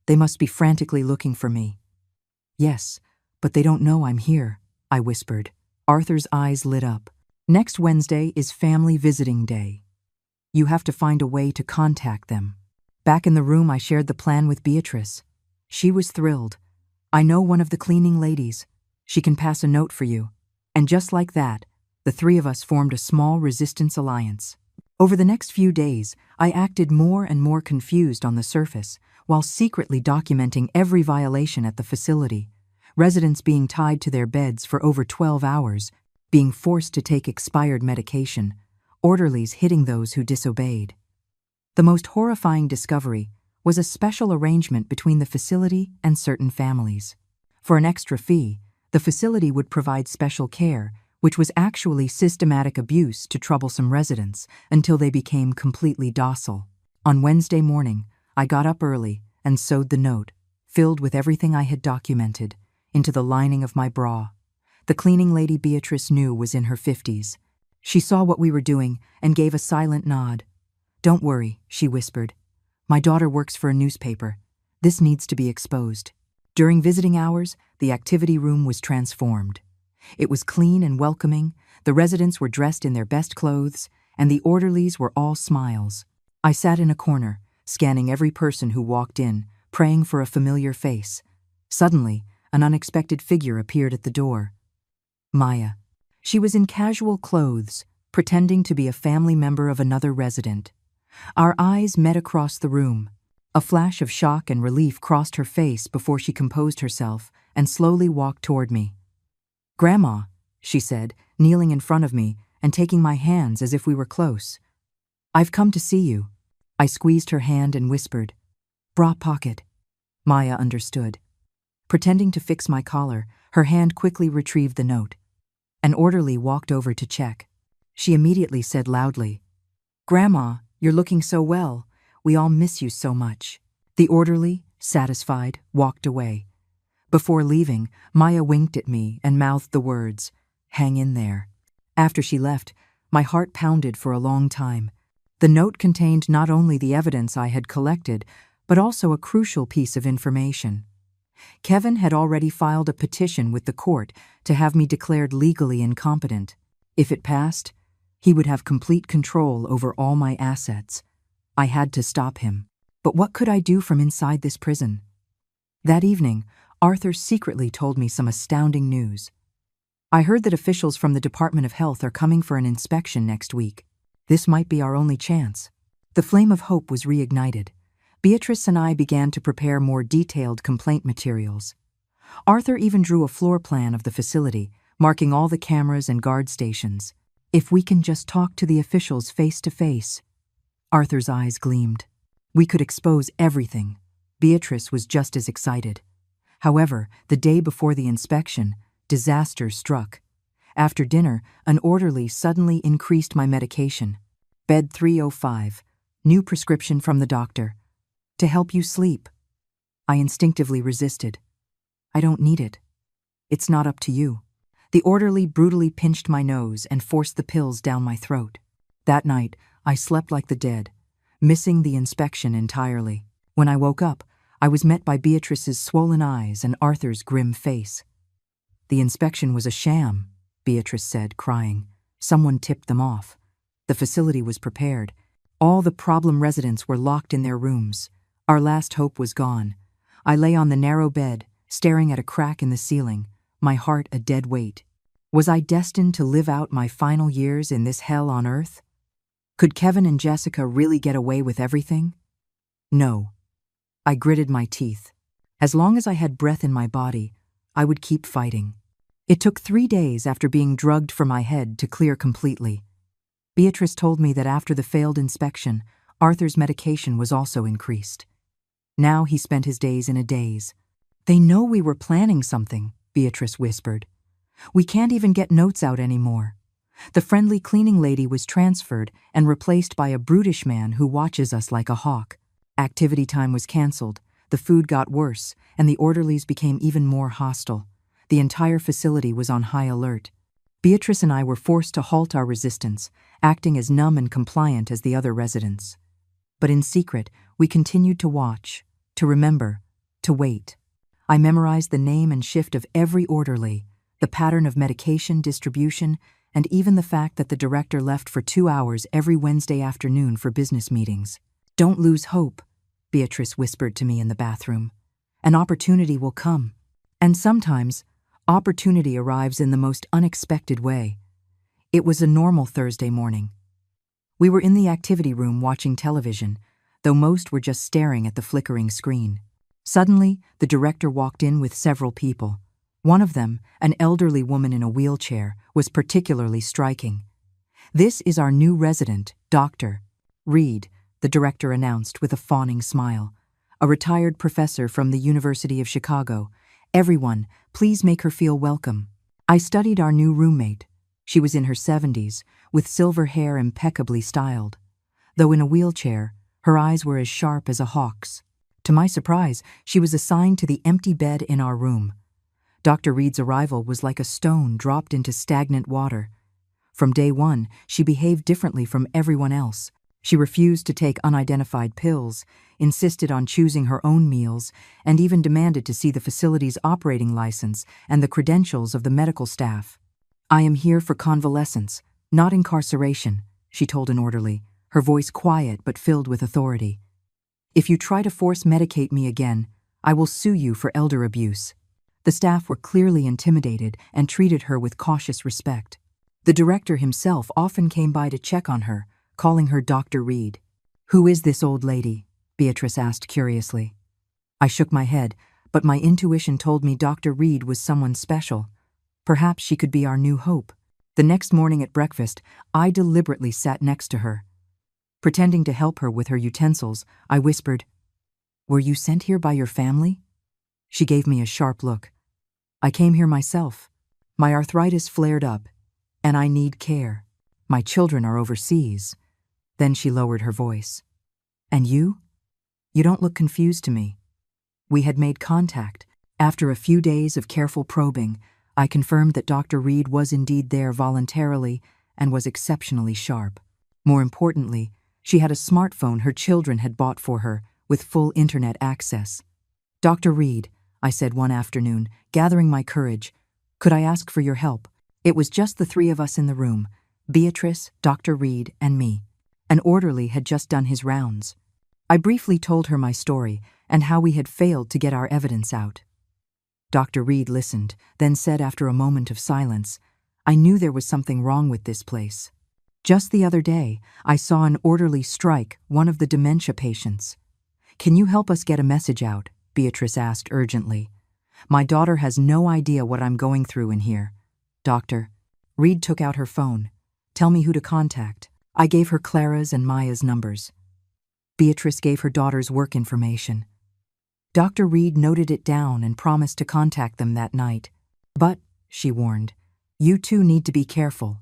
They must be frantically looking for me. Yes, but they don't know I'm here, I whispered. Arthur's eyes lit up. Next Wednesday is family visiting day. You have to find a way to contact them. Back in the room, I shared the plan with Beatrice. She was thrilled. I know one of the cleaning ladies. She can pass a note for you. And just like that, the three of us formed a small resistance alliance. Over the next few days, I acted more and more confused on the surface, while secretly documenting every violation at the facility. Residents being tied to their beds for over 12 hours, being forced to take expired medication, orderlies hitting those who disobeyed. The most horrifying discovery was a special arrangement between the facility and certain families. For an extra fee, the facility would provide special care, which was actually systematic abuse to troublesome residents until they became completely docile. On Wednesday morning, I got up early and sewed the note, filled with everything I had documented, into the lining of my bra. The cleaning lady Beatrice knew was in her 50s. She saw what we were doing and gave a silent nod. "Don't worry," she whispered. "My daughter works for a newspaper. This needs to be exposed." During visiting hours, the activity room was transformed. It was clean and welcoming, the residents were dressed in their best clothes, and the orderlies were all smiles. I sat in a corner, scanning every person who walked in, praying for a familiar face. Suddenly, an unexpected figure appeared at the door. Maya. She was in casual clothes, pretending to be a family member of another resident. Our eyes met across the room. A flash of shock and relief crossed her face before she composed herself and slowly walked toward me. "Grandma," she said, kneeling in front of me and taking my hands as if we were close. "I've come to see you." I squeezed her hand and whispered, "Bra pocket." Maya understood. Pretending to fix my collar, her hand quickly retrieved the note. An orderly walked over to check. She immediately said loudly, "Grandma, you're looking so well. We all miss you so much." The orderly, satisfied, walked away. Before leaving, Maya winked at me and mouthed the words, "Hang in there." After she left, my heart pounded for a long time. The note contained not only the evidence I had collected, but also a crucial piece of information. Kevin had already filed a petition with the court to have me declared legally incompetent. If it passed, he would have complete control over all my assets. I had to stop him. But what could I do from inside this prison? That evening, Arthur secretly told me some astounding news. I heard that officials from the Department of Health are coming for an inspection next week. This might be our only chance. The flame of hope was reignited. Beatrice and I began to prepare more detailed complaint materials. Arthur even drew a floor plan of the facility, marking all the cameras and guard stations. If we can just talk to the officials face to face. Arthur's eyes gleamed. We could expose everything. Beatrice was just as excited. However, the day before the inspection, disaster struck. After dinner, an orderly suddenly increased my medication. Bed 305. New prescription from the doctor. To help you sleep. I instinctively resisted. I don't need it. It's not up to you. The orderly brutally pinched my nose and forced the pills down my throat. That night, I slept like the dead, missing the inspection entirely. When I woke up, I was met by Beatrice's swollen eyes and Arthur's grim face. The inspection was a sham, Beatrice said, crying. Someone tipped them off. The facility was prepared. All the problem residents were locked in their rooms. Our last hope was gone. I lay on the narrow bed, staring at a crack in the ceiling, my heart a dead weight. Was I destined to live out my final years in this hell on earth? Could Kevin and Jessica really get away with everything? No. I gritted my teeth. As long as I had breath in my body, I would keep fighting. It took 3 days after being drugged for my head to clear completely. Beatrice told me that after the failed inspection, Arthur's medication was also increased. Now he spent his days in a daze. They know we were planning something, Beatrice whispered. We can't even get notes out anymore. The friendly cleaning lady was transferred and replaced by a brutish man who watches us like a hawk. Activity time was cancelled, the food got worse, and the orderlies became even more hostile. The entire facility was on high alert. Beatrice and I were forced to halt our resistance, acting as numb and compliant as the other residents. But in secret, we continued to watch, to remember, to wait. I memorized the name and shift of every orderly, the pattern of medication distribution, and even the fact that the director left for 2 hours every Wednesday afternoon for business meetings. Don't lose hope, Beatrice whispered to me in the bathroom. An opportunity will come. And sometimes, opportunity arrives in the most unexpected way. It was a normal Thursday morning. We were in the activity room watching television, though most were just staring at the flickering screen. Suddenly, the director walked in with several people. One of them, an elderly woman in a wheelchair, was particularly striking. "This is our new resident, Dr. Reed," the director announced with a fawning smile. "A retired professor from the University of Chicago. Everyone, please make her feel welcome." I studied our new roommate. She was in her 70s, with silver hair impeccably styled. Though in a wheelchair, her eyes were as sharp as a hawk's. To my surprise, she was assigned to the empty bed in our room. Dr. Reed's arrival was like a stone dropped into stagnant water. From day one, she behaved differently from everyone else. She refused to take unidentified pills, insisted on choosing her own meals, and even demanded to see the facility's operating license and the credentials of the medical staff. "I am here for convalescence, not incarceration," she told an orderly, her voice quiet but filled with authority. "If you try to force medicate me again, I will sue you for elder abuse." The staff were clearly intimidated and treated her with cautious respect. The director himself often came by to check on her, calling her Dr. Reed. "Who is this old lady?" Beatrice asked curiously. I shook my head, but my intuition told me Dr. Reed was someone special. Perhaps she could be our new hope. The next morning at breakfast, I deliberately sat next to her. Pretending to help her with her utensils, I whispered, "Were you sent here by your family?" She gave me a sharp look. "I came here myself. My arthritis flared up, and I need care. My children are overseas." Then she lowered her voice. "And you? You don't look confused to me." We had made contact. After a few days of careful probing, I confirmed that Dr. Reed was indeed there voluntarily and was exceptionally sharp. More importantly, She had a smartphone her children had bought for her, with full internet access. "Dr. Reed," I said one afternoon, gathering my courage, "could I ask for your help?" It was just the three of us in the room, Beatrice, Dr. Reed, and me. An orderly had just done his rounds. I briefly told her my story and how we had failed to get our evidence out. Dr. Reed listened, then said after a moment of silence, "I knew there was something wrong with this place. Just the other day, I saw an orderly strike one of the dementia patients." "Can you help us get a message out?" Beatrice asked urgently. "My daughter has no idea what I'm going through in here." "Doctor." Reed took out her phone. "Tell me who to contact." I gave her Clara's and Maya's numbers. Beatrice gave her daughter's work information. Dr. Reed noted it down and promised to contact them that night. "But," she warned, "you two need to be careful.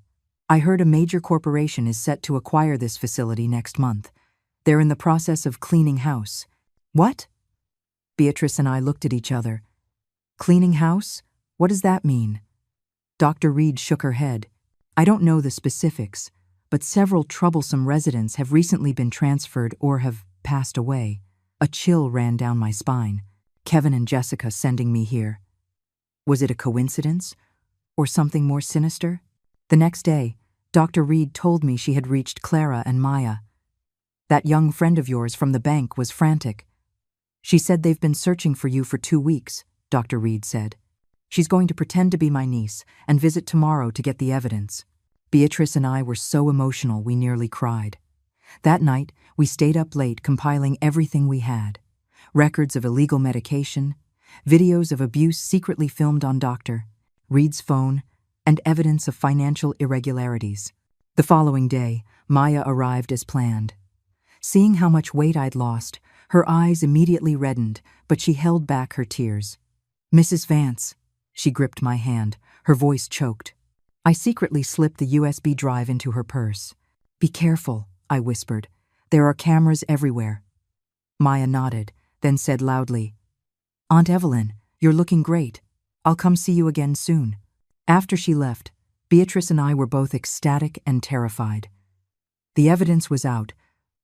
I heard a major corporation is set to acquire this facility next month. They're in the process of cleaning house." "What?" Beatrice and I looked at each other. "Cleaning house? What does that mean?" Dr. Reed shook her head. "I don't know the specifics, but several troublesome residents have recently been transferred or have passed away." A chill ran down my spine. Kevin and Jessica sending me here. Was it a coincidence? Or something more sinister? The next day, Dr. Reed told me she had reached Clara and Maya. "That young friend of yours from the bank was frantic. She said they've been searching for you for 2 weeks, Dr. Reed said. She's going to pretend to be my niece and visit tomorrow to get the evidence." Beatrice and I were so emotional we nearly cried. That night, we stayed up late compiling everything we had. Records of illegal medication, videos of abuse secretly filmed on Dr. Reed's phone, and evidence of financial irregularities. The following day, Maya arrived as planned. Seeing how much weight I'd lost, her eyes immediately reddened, but she held back her tears. "Mrs. Vance," she gripped my hand, her voice choked. I secretly slipped the USB drive into her purse. "Be careful," I whispered. "There are cameras everywhere." Maya nodded, then said loudly, "Aunt Evelyn, you're looking great. I'll come see you again soon." After she left, Beatrice and I were both ecstatic and terrified. The evidence was out,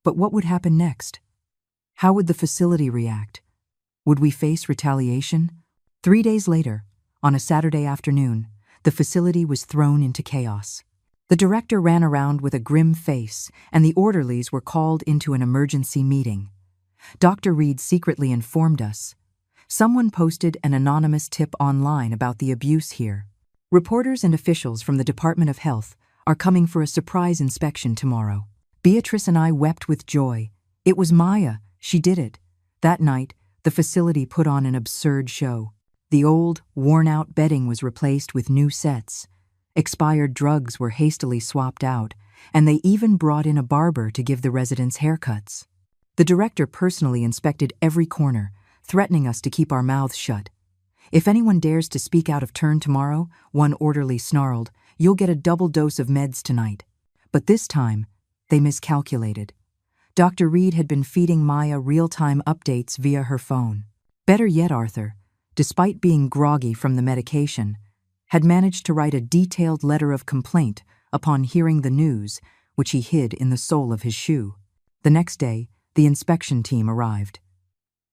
but what would happen next? How would the facility react? Would we face retaliation? 3 days later, on a Saturday afternoon, the facility was thrown into chaos. The director ran around with a grim face, and the orderlies were called into an emergency meeting. Dr. Reed secretly informed us. Someone posted an anonymous tip online about the abuse here. Reporters and officials from the Department of Health are coming for a surprise inspection tomorrow. Beatrice and I wept with joy. It was Maya. She did it. That night, the facility put on an absurd show. The old, worn-out bedding was replaced with new sets. Expired drugs were hastily swapped out, and they even brought in a barber to give the residents haircuts. The director personally inspected every corner, threatening us to keep our mouths shut. "If anyone dares to speak out of turn tomorrow," one orderly snarled, "you'll get a double dose of meds tonight." But this time, they miscalculated. Dr. Reed had been feeding Maya real-time updates via her phone. Better yet, Arthur, despite being groggy from the medication, had managed to write a detailed letter of complaint upon hearing the news, which he hid in the sole of his shoe. The next day, the inspection team arrived.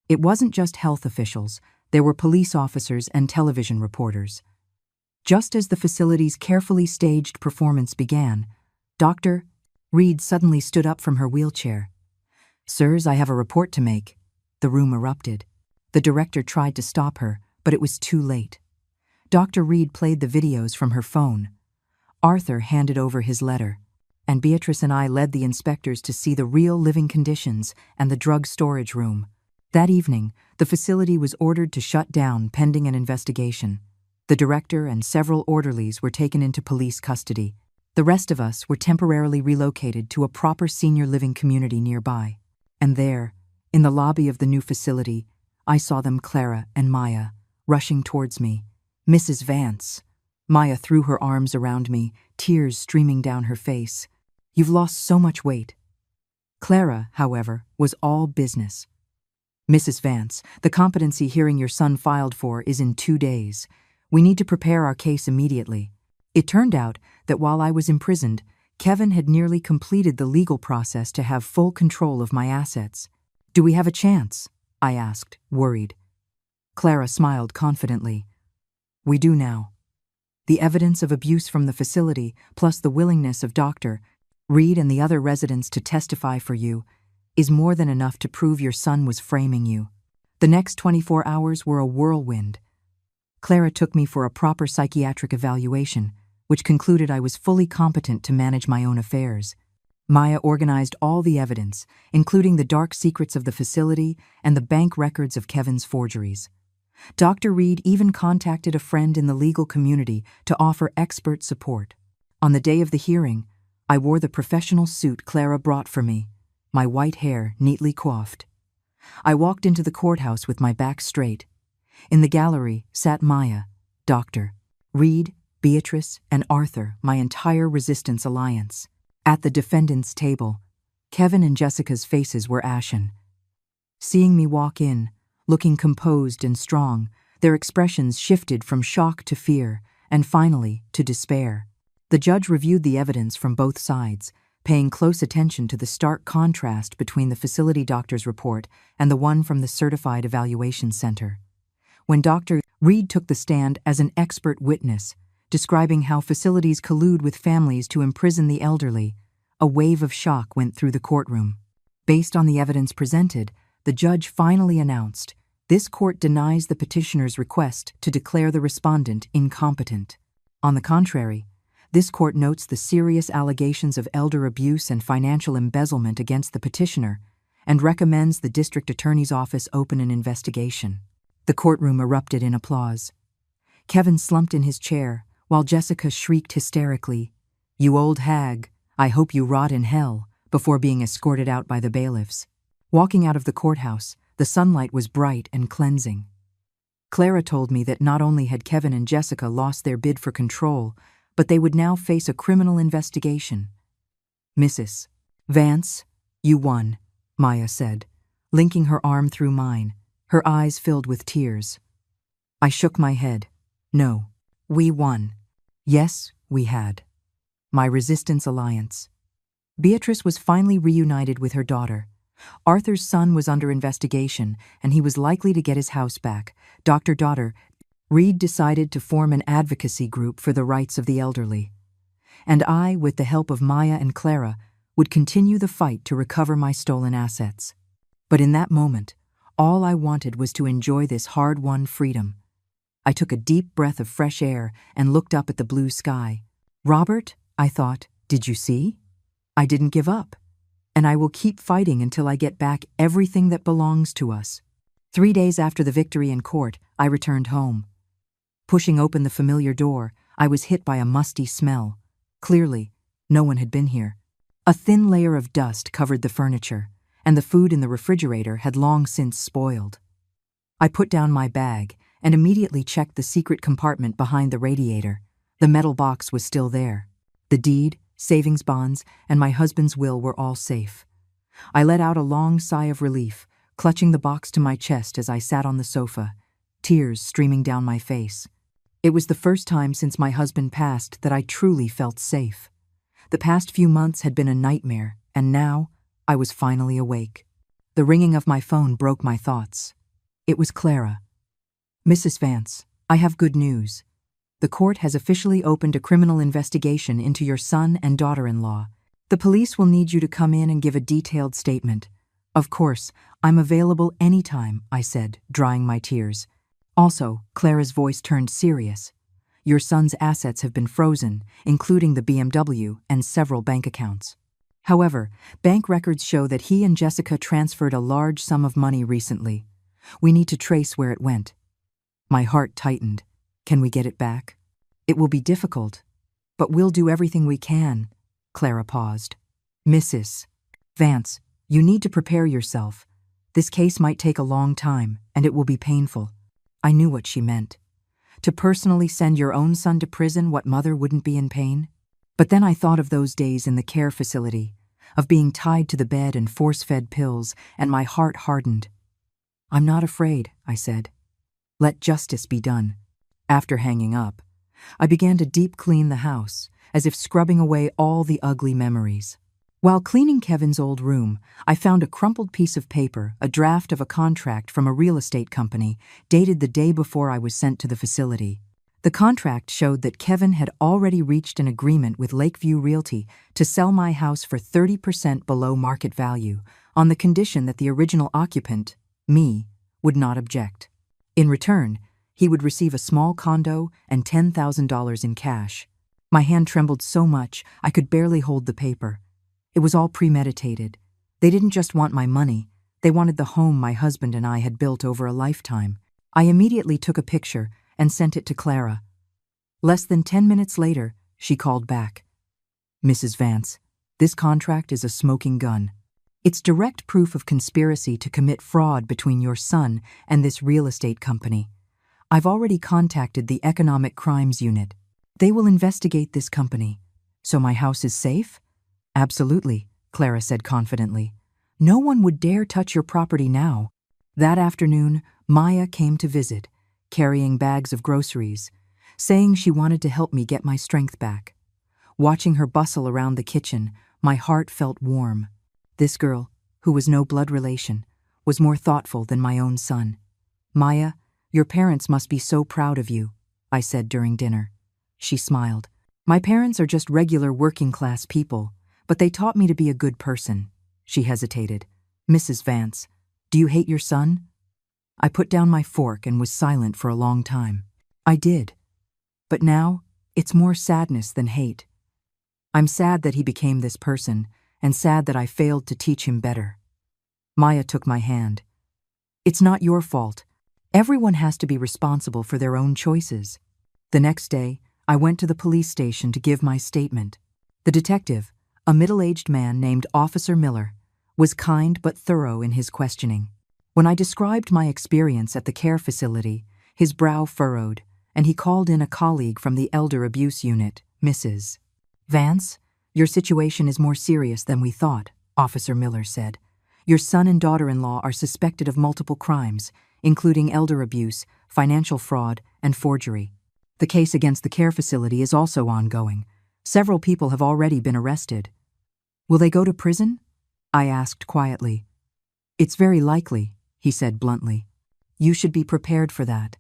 It wasn't just health officials, there were police officers and television reporters. Just as the facility's carefully staged performance began, Dr. Reed suddenly stood up from her wheelchair. "Sirs, I have a report to make." The room erupted. The director tried to stop her, but it was too late. Dr. Reed played the videos from her phone. Arthur handed over his letter, and Beatrice and I led the inspectors to see the real living conditions and the drug storage room. That evening, the facility was ordered to shut down pending an investigation. The director and several orderlies were taken into police custody. The rest of us were temporarily relocated to a proper senior living community nearby. And there, in the lobby of the new facility, I saw them, Clara and Maya, rushing towards me. "Mrs. Vance." Maya threw her arms around me, tears streaming down her face. "You've lost so much weight." Clara, however, was all business. "Mrs. Vance, the competency hearing your son filed for is in 2 days. We need to prepare our case immediately. It turned out that while I was imprisoned, Kevin had nearly completed the legal process to have full control of my assets. "Do we have a chance?" I asked, worried. Clara smiled confidently. "We do now. The evidence of abuse from the facility, plus the willingness of Dr. Reed and the other residents to testify for you, is more than enough to prove your son was framing you." The next 24 hours were a whirlwind. Clara took me for a proper psychiatric evaluation, which concluded I was fully competent to manage my own affairs. Maya organized all the evidence, including the dark secrets of the facility and the bank records of Kevin's forgeries. Dr. Reed even contacted a friend in the legal community to offer expert support. On the day of the hearing, I wore the professional suit Clara brought for me, my white hair neatly coiffed. I walked into the courthouse with my back straight. In the gallery sat Maya, Dr. Reed, Beatrice, and Arthur, my entire resistance alliance. At the defendant's table, Kevin and Jessica's faces were ashen. Seeing me walk in, looking composed and strong, their expressions shifted from shock to fear, and finally to despair. The judge reviewed the evidence from both sides, paying close attention to the stark contrast between the facility doctor's report and the one from the Certified Evaluation Center. When Dr. Reed took the stand as an expert witness, describing how facilities collude with families to imprison the elderly, a wave of shock went through the courtroom. Based on the evidence presented, the judge finally announced, "This court denies the petitioner's request to declare the respondent incompetent." On the contrary, this court notes the serious allegations of elder abuse and financial embezzlement against the petitioner and recommends the district attorney's office open an investigation. The courtroom erupted in applause. Kevin slumped in his chair, while Jessica shrieked hysterically, "You old hag, I hope you rot in hell," before being escorted out by the bailiffs. Walking out of the courthouse, the sunlight was bright and cleansing. Clara told me that not only had Kevin and Jessica lost their bid for control, but they would now face a criminal investigation. "Mrs. Vance, you won," Maya said, linking her arm through mine, her eyes filled with tears. I shook my head. "No, we won." Yes, we had. My resistance alliance. Beatrice was finally reunited with her daughter. Arthur's son was under investigation, and he was likely to get his house back. Dr. Reed decided to form an advocacy group for the rights of the elderly. And I, with the help of Maya and Clara, would continue the fight to recover my stolen assets. But in that moment, all I wanted was to enjoy this hard-won freedom. I took a deep breath of fresh air and looked up at the blue sky. "Robert," I thought, "did you see? I didn't give up. And I will keep fighting until I get back everything that belongs to us." 3 days after the victory in court, I returned home. Pushing open the familiar door, I was hit by a musty smell. Clearly, no one had been here. A thin layer of dust covered the furniture, and the food in the refrigerator had long since spoiled. I put down my bag and immediately checked the secret compartment behind the radiator. The metal box was still there. The deed, savings bonds, and my husband's will were all safe. I let out a long sigh of relief, clutching the box to my chest as I sat on the sofa, tears streaming down my face. It was the first time since my husband passed that I truly felt safe. The past few months had been a nightmare, and now I was finally awake. The ringing of my phone broke my thoughts. It was Clara. "Mrs. Vance, I have good news. The court has officially opened a criminal investigation into your son and daughter-in-law. The police will need you to come in and give a detailed statement. Of course, I'm available anytime," I said, drying my tears. Also, Clara's voice turned serious. "Your son's assets have been frozen, including the BMW and several bank accounts. However, bank records show that he and Jessica transferred a large sum of money recently. We need to trace where it went." My heart tightened. "Can we get it back?" "It will be difficult, but we'll do everything we can." Clara paused. "Mrs. Vance, you need to prepare yourself. This case might take a long time, and it will be painful." I knew what she meant. To personally send your own son to prison, what mother wouldn't be in pain? But then I thought of those days in the care facility, of being tied to the bed and force-fed pills, and my heart hardened. "I'm not afraid," I said. "Let justice be done." After hanging up, I began to deep clean the house, as if scrubbing away all the ugly memories. While cleaning Kevin's old room, I found a crumpled piece of paper, a draft of a contract from a real estate company, dated the day before I was sent to the facility. The contract showed that Kevin had already reached an agreement with Lakeview Realty to sell my house for 30% below market value, on the condition that the original occupant, me, would not object. In return, he would receive a small condo and $10,000 in cash. My hand trembled so much I could barely hold the paper. It was all premeditated. They didn't just want my money, they wanted the home my husband and I had built over a lifetime. I immediately took a picture and sent it to Clara. Less than 10 minutes later, she called back. "Mrs. Vance, this contract is a smoking gun. It's direct proof of conspiracy to commit fraud between your son and this real estate company. I've already contacted the Economic Crimes Unit. They will investigate this company. So my house is safe?" "Absolutely," Clara said confidently. "No one would dare touch your property now." That afternoon, Maya came to visit, carrying bags of groceries, saying she wanted to help me get my strength back. Watching her bustle around the kitchen, my heart felt warm. This girl, who was no blood relation, was more thoughtful than my own son. "Maya, your parents must be so proud of you," I said during dinner. She smiled. "My parents are just regular working-class people, but they taught me to be a good person." She hesitated. "Mrs. Vance, do you hate your son?" I put down my fork and was silent for a long time. I did. But now, it's more sadness than hate. I'm sad that he became this person, and sad that I failed to teach him better. Maya took my hand. "It's not your fault. Everyone has to be responsible for their own choices." The next day, I went to the police station to give my statement. The detective, a middle-aged man named Officer Miller, was kind but thorough in his questioning. When I described my experience at the care facility, his brow furrowed, and he called in a colleague from the Elder Abuse Unit, Mrs. "Vance, your situation is more serious than we thought," Officer Miller said. "Your son and daughter-in-law are suspected of multiple crimes, including elder abuse, financial fraud, and forgery. The case against the care facility is also ongoing. Several people have already been arrested." "Will they go to prison?" I asked quietly. "It's very likely," he said bluntly. "You should be prepared for that."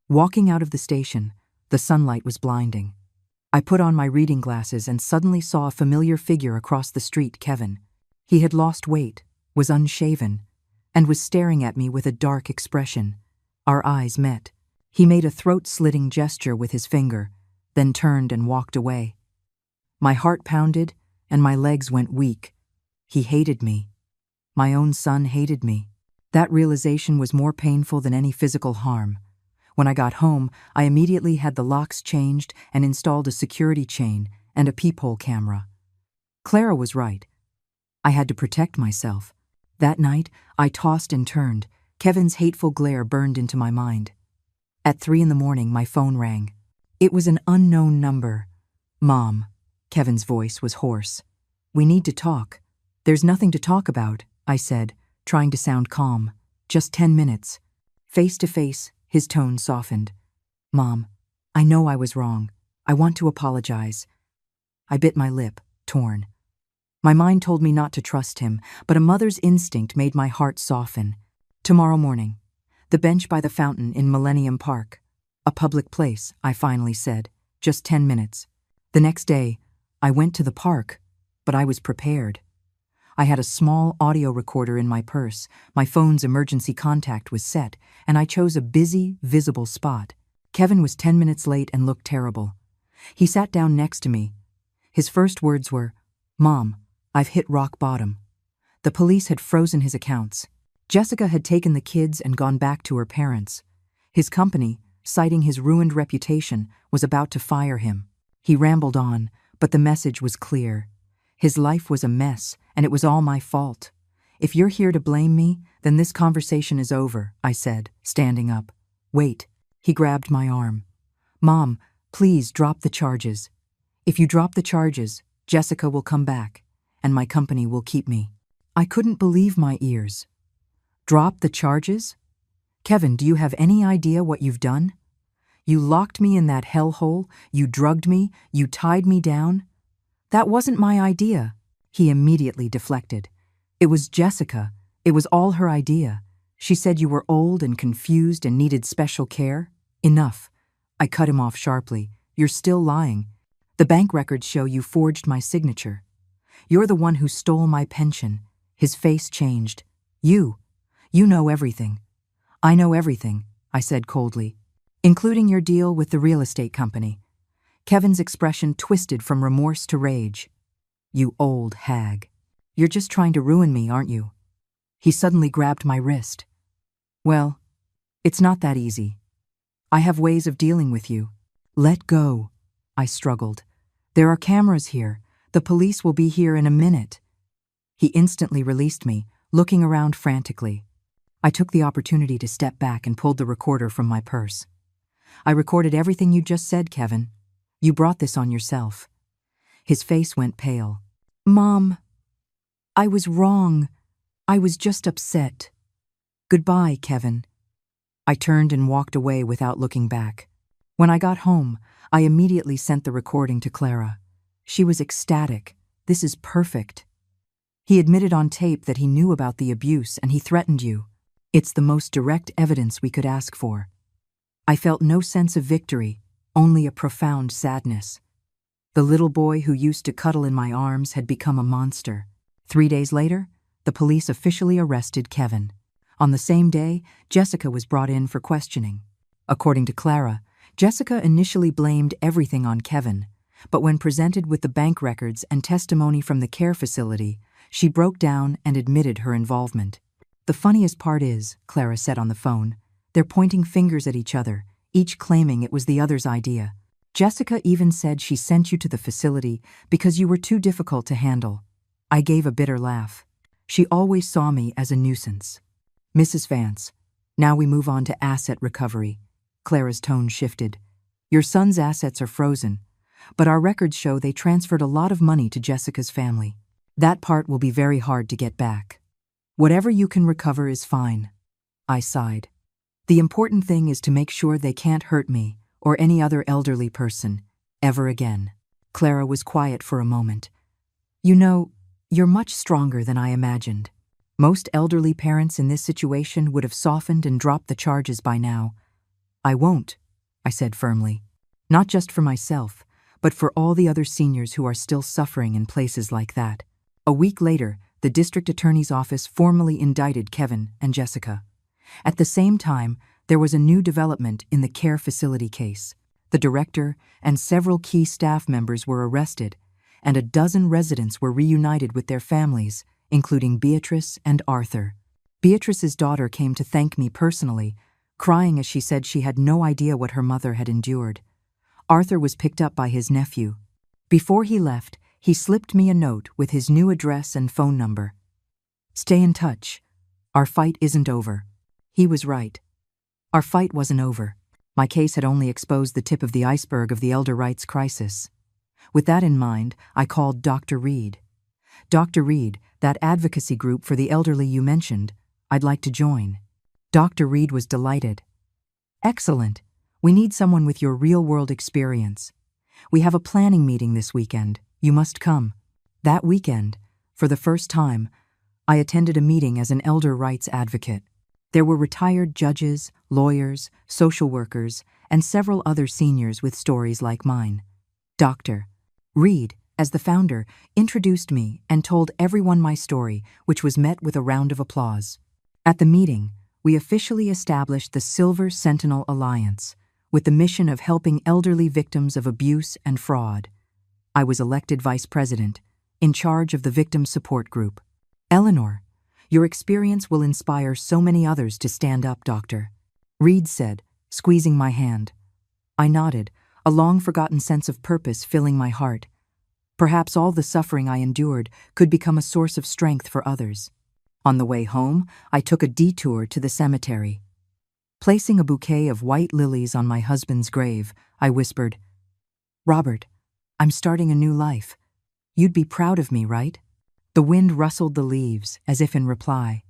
Walking out of the station, the sunlight was blinding. I put on my reading glasses and suddenly saw a familiar figure across the street, Kevin. He had lost weight, was unshaven, and was staring at me with a dark expression. Our eyes met. He made a throat-slitting gesture with his finger, then turned and walked away. My heart pounded, and my legs went weak. He hated me. My own son hated me. That realization was more painful than any physical harm. When I got home, I immediately had the locks changed and installed a security chain and a peephole camera. Clara was right. I had to protect myself. That night, I tossed and turned. Kevin's hateful glare burned into my mind. At 3 a.m, my phone rang. It was an unknown number. "Mom," Kevin's voice was hoarse. "We need to talk." "There's nothing to talk about," I said, trying to sound calm. "Just 10 minutes. Face to face, his tone softened. "Mom, I know I was wrong. I want to apologize." I bit my lip, torn. My mind told me not to trust him, but a mother's instinct made my heart soften. "Tomorrow morning. The bench by the fountain in Millennium Park. A public place," I finally said. "Just 10 minutes. The next day, I went to the park, but I was prepared. I had a small audio recorder in my purse, my phone's emergency contact was set, and I chose a busy, visible spot. Kevin was 10 minutes late and looked terrible. He sat down next to me. His first words were, "Mom, I've hit rock bottom." The police had frozen his accounts. Jessica had taken the kids and gone back to her parents. His company, citing his ruined reputation, was about to fire him. He rambled on, but the message was clear. His life was a mess, and it was all my fault. "If you're here to blame me, then this conversation is over," I said, standing up. "Wait." He grabbed my arm. "Mom, please drop the charges. If you drop the charges, Jessica will come back, and my company will keep me." I couldn't believe my ears. "Drop the charges? Kevin, do you have any idea what you've done? You locked me in that hellhole, you drugged me, you tied me down. That wasn't my idea. He immediately deflected. It was Jessica. It was all her idea. She said you were old and confused and needed special care. Enough. I cut him off sharply. You're still lying. The bank records show you forged my signature. You're the one who stole my pension. His face changed. You know everything. I know everything, I said coldly, including your deal with the real estate company. Kevin's expression twisted from remorse to rage. You old hag. You're just trying to ruin me, aren't you? He suddenly grabbed my wrist. Well, it's not that easy. I have ways of dealing with you. Let go, I struggled. There are cameras here. The police will be here in a minute. He instantly released me, looking around frantically. I took the opportunity to step back and pulled the recorder from my purse. I recorded everything you just said, Kevin. You brought this on yourself. His face went pale. Mom, I was wrong. I was just upset. Goodbye, Kevin. I turned and walked away without looking back. When I got home, I immediately sent the recording to Clara. She was ecstatic. This is perfect. He admitted on tape that he knew about the abuse and he threatened you. It's the most direct evidence we could ask for. I felt no sense of victory, only a profound sadness. The little boy who used to cuddle in my arms had become a monster. 3 days later, the police officially arrested Kevin. On the same day, Jessica was brought in for questioning. According to Clara, Jessica initially blamed everything on Kevin, but when presented with the bank records and testimony from the care facility, she broke down and admitted her involvement. The funniest part is, Clara said on the phone, they're pointing fingers at each other, each claiming it was the other's idea. Jessica even said she sent you to the facility because you were too difficult to handle. I gave a bitter laugh. She always saw me as a nuisance. Mrs. Vance, now we move on to asset recovery. Clara's tone shifted. Your son's assets are frozen, but our records show they transferred a lot of money to Jessica's family. That part will be very hard to get back. Whatever you can recover is fine. I sighed. The important thing is to make sure they can't hurt me or any other elderly person ever again. Clara was quiet for a moment. You know, you're much stronger than I imagined. Most elderly parents in this situation would have softened and dropped the charges by now. I won't, I said firmly. Not just for myself, but for all the other seniors who are still suffering in places like that. A week later, the district attorney's office formally indicted Kevin and Jessica. At the same time, there was a new development in the care facility case. The director and several key staff members were arrested, and a dozen residents were reunited with their families, including Beatrice and Arthur. Beatrice's daughter came to thank me personally, crying as she said she had no idea what her mother had endured. Arthur was picked up by his nephew. Before he left, he slipped me a note with his new address and phone number. Stay in touch. Our fight isn't over. He was right. Our fight wasn't over. My case had only exposed the tip of the iceberg of the elder rights crisis. With that in mind, I called Dr. Reed. Dr. Reed, that advocacy group for the elderly you mentioned, I'd like to join. Dr. Reed was delighted. Excellent. We need someone with your real-world experience. We have a planning meeting this weekend. You must come. That weekend, for the first time, I attended a meeting as an elder rights advocate. There were retired judges, lawyers, social workers, and several other seniors with stories like mine. Dr. Reed, as the founder, introduced me and told everyone my story, which was met with a round of applause. At the meeting, we officially established the Silver Sentinel Alliance, with the mission of helping elderly victims of abuse and fraud. I was elected vice president, in charge of the victim support group. Eleanor, your experience will inspire so many others to stand up, Doctor. Reed said, squeezing my hand. I nodded, a long-forgotten sense of purpose filling my heart. Perhaps all the suffering I endured could become a source of strength for others. On the way home, I took a detour to the cemetery. Placing a bouquet of white lilies on my husband's grave, I whispered, Robert, I'm starting a new life. You'd be proud of me, right? The wind rustled the leaves, as if in reply.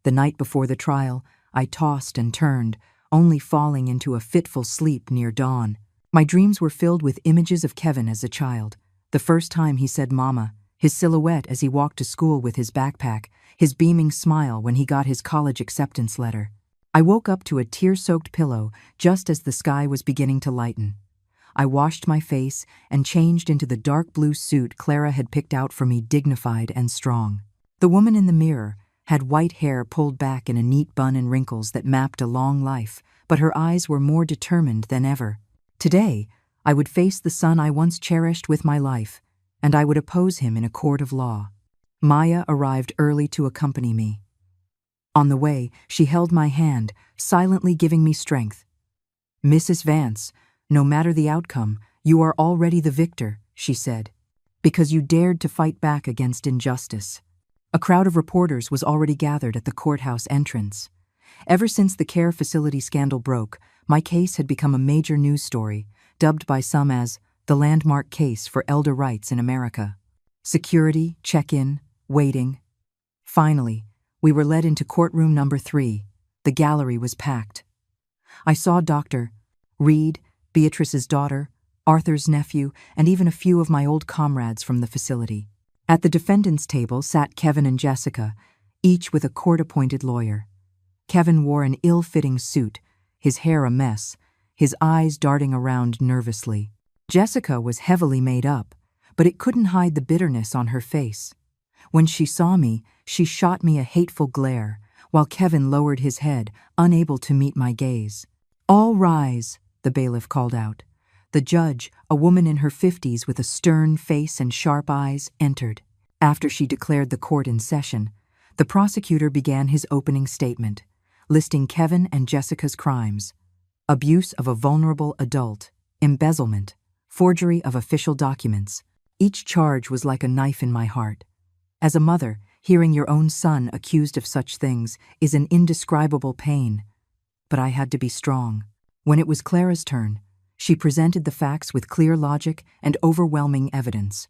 The night before the trial, I tossed and turned, only falling into a fitful sleep near dawn. My dreams were filled with images of Kevin as a child. The first time he said mama, his silhouette as he walked to school with his backpack, his beaming smile when he got his college acceptance letter. I woke up to a tear-soaked pillow just as the sky was beginning to lighten. I washed my face and changed into the dark blue suit Clara had picked out for me, dignified and strong. The woman in the mirror had white hair pulled back in a neat bun and wrinkles that mapped a long life, but her eyes were more determined than ever. Today, I would face the son I once cherished with my life, and I would oppose him in a court of law. Maya arrived early to accompany me. On the way, she held my hand, silently giving me strength. "Mrs. Vance, no matter the outcome, you are already the victor," she said, "because you dared to fight back against injustice." A crowd of reporters was already gathered at the courthouse entrance. Ever since the care facility scandal broke, my case had become a major news story, dubbed by some as the landmark case for elder rights in America. Security, check-in, waiting. Finally, we were led into courtroom number 3. The gallery was packed. I saw Dr. Reed, Beatrice's daughter, Arthur's nephew, and even a few of my old comrades from the facility. At the defendant's table sat Kevin and Jessica, each with a court-appointed lawyer. Kevin wore an ill-fitting suit, his hair a mess, his eyes darting around nervously. Jessica was heavily made up, but it couldn't hide the bitterness on her face. When she saw me, she shot me a hateful glare, while Kevin lowered his head, unable to meet my gaze. "All rise," the bailiff called out. The judge, a woman in her 50s with a stern face and sharp eyes, entered. After she declared the court in session, the prosecutor began his opening statement, listing Kevin and Jessica's crimes: abuse of a vulnerable adult, embezzlement, forgery of official documents. Each charge was like a knife in my heart. As a mother, hearing your own son accused of such things is an indescribable pain. But I had to be strong. When it was Clara's turn, she presented the facts with clear logic and overwhelming evidence.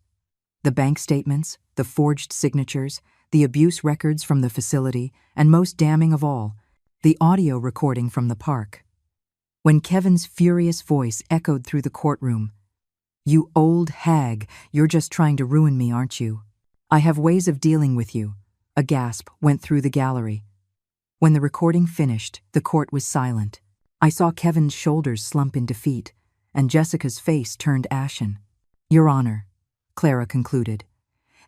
The bank statements, the forged signatures, the abuse records from the facility, and most damning of all, the audio recording from the park. When Kevin's furious voice echoed through the courtroom, "You old hag, you're just trying to ruin me, aren't you? I have ways of dealing with you," a gasp went through the gallery. When the recording finished, the court was silent. I saw Kevin's shoulders slump in defeat, and Jessica's face turned ashen. "Your Honor," Clara concluded,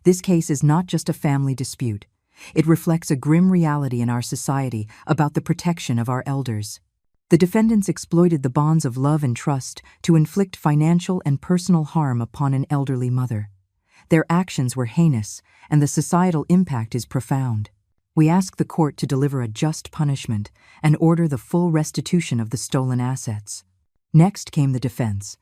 "this case is not just a family dispute. It reflects a grim reality in our society about the protection of our elders. The defendants exploited the bonds of love and trust to inflict financial and personal harm upon an elderly mother. Their actions were heinous, and the societal impact is profound. We ask the court to deliver a just punishment and order the full restitution of the stolen assets." Next came the defense.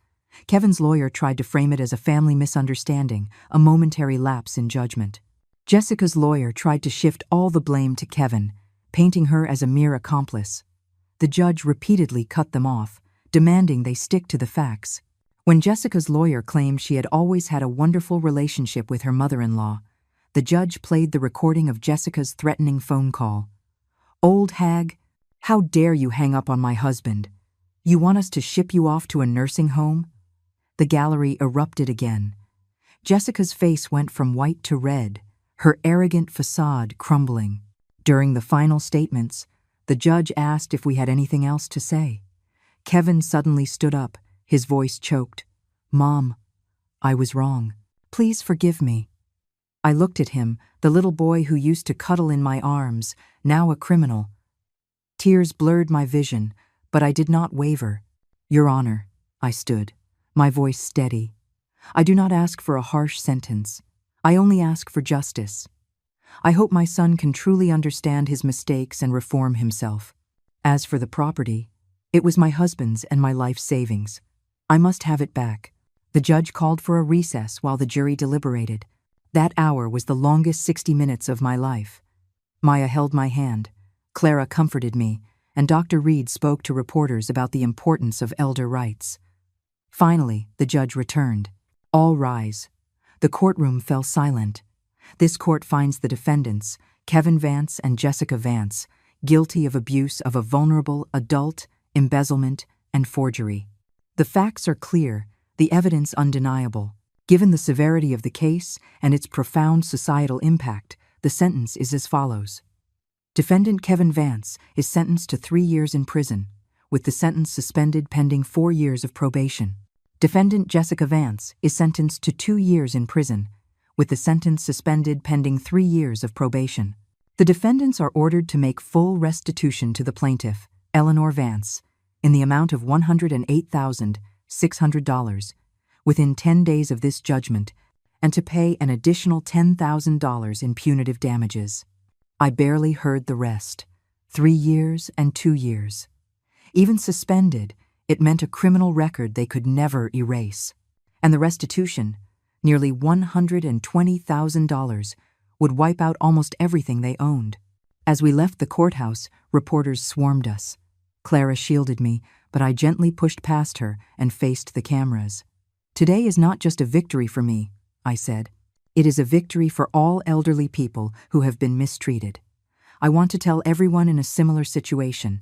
Kevin's lawyer tried to frame it as a family misunderstanding, a momentary lapse in judgment. Jessica's lawyer tried to shift all the blame to Kevin, painting her as a mere accomplice. The judge repeatedly cut them off, demanding they stick to the facts. When Jessica's lawyer claimed she had always had a wonderful relationship with her mother-in-law, the judge played the recording of Jessica's threatening phone call. "Old hag, how dare you hang up on my husband? You want us to ship you off to a nursing home?" The gallery erupted again. Jessica's face went from white to red, her arrogant facade crumbling. During the final statements, the judge asked if we had anything else to say. Kevin suddenly stood up, his voice choked. "Mom, I was wrong. Please forgive me." I looked at him, the little boy who used to cuddle in my arms, now a criminal. Tears blurred my vision, but I did not waver. "Your Honor," I stood, my voice steady. "I do not ask for a harsh sentence. I only ask for justice. I hope my son can truly understand his mistakes and reform himself. As for the property, it was my husband's and my life savings. I must have it back." The judge called for a recess while the jury deliberated. That hour was the longest 60 minutes of my life. Maya held my hand, Clara comforted me, and Dr. Reed spoke to reporters about the importance of elder rights. Finally, the judge returned. "All rise." The courtroom fell silent. This court finds the defendants, Kevin Vance and Jessica Vance, guilty of abuse of a vulnerable adult, embezzlement, and forgery. The facts are clear, the evidence undeniable. Given the severity of the case and its profound societal impact, the sentence is as follows. Defendant Kevin Vance is sentenced to 3 years in prison, with the sentence suspended pending 4 years of probation. Defendant Jessica Vance is sentenced to 2 years in prison, with the sentence suspended pending 3 years of probation. The defendants are ordered to make full restitution to the plaintiff, Eleanor Vance, in the amount of $108,600 within 10 days of this judgment, and to pay an additional $10,000 in punitive damages. I barely heard the rest. 3 years and 2 years. Even suspended, it meant a criminal record they could never erase. And the restitution, nearly $120,000, would wipe out almost everything they owned. As we left the courthouse, reporters swarmed us. Clara shielded me, but I gently pushed past her and faced the cameras. Today is not just a victory for me, I said. It is a victory for all elderly people who have been mistreated. I want to tell everyone in a similar situation.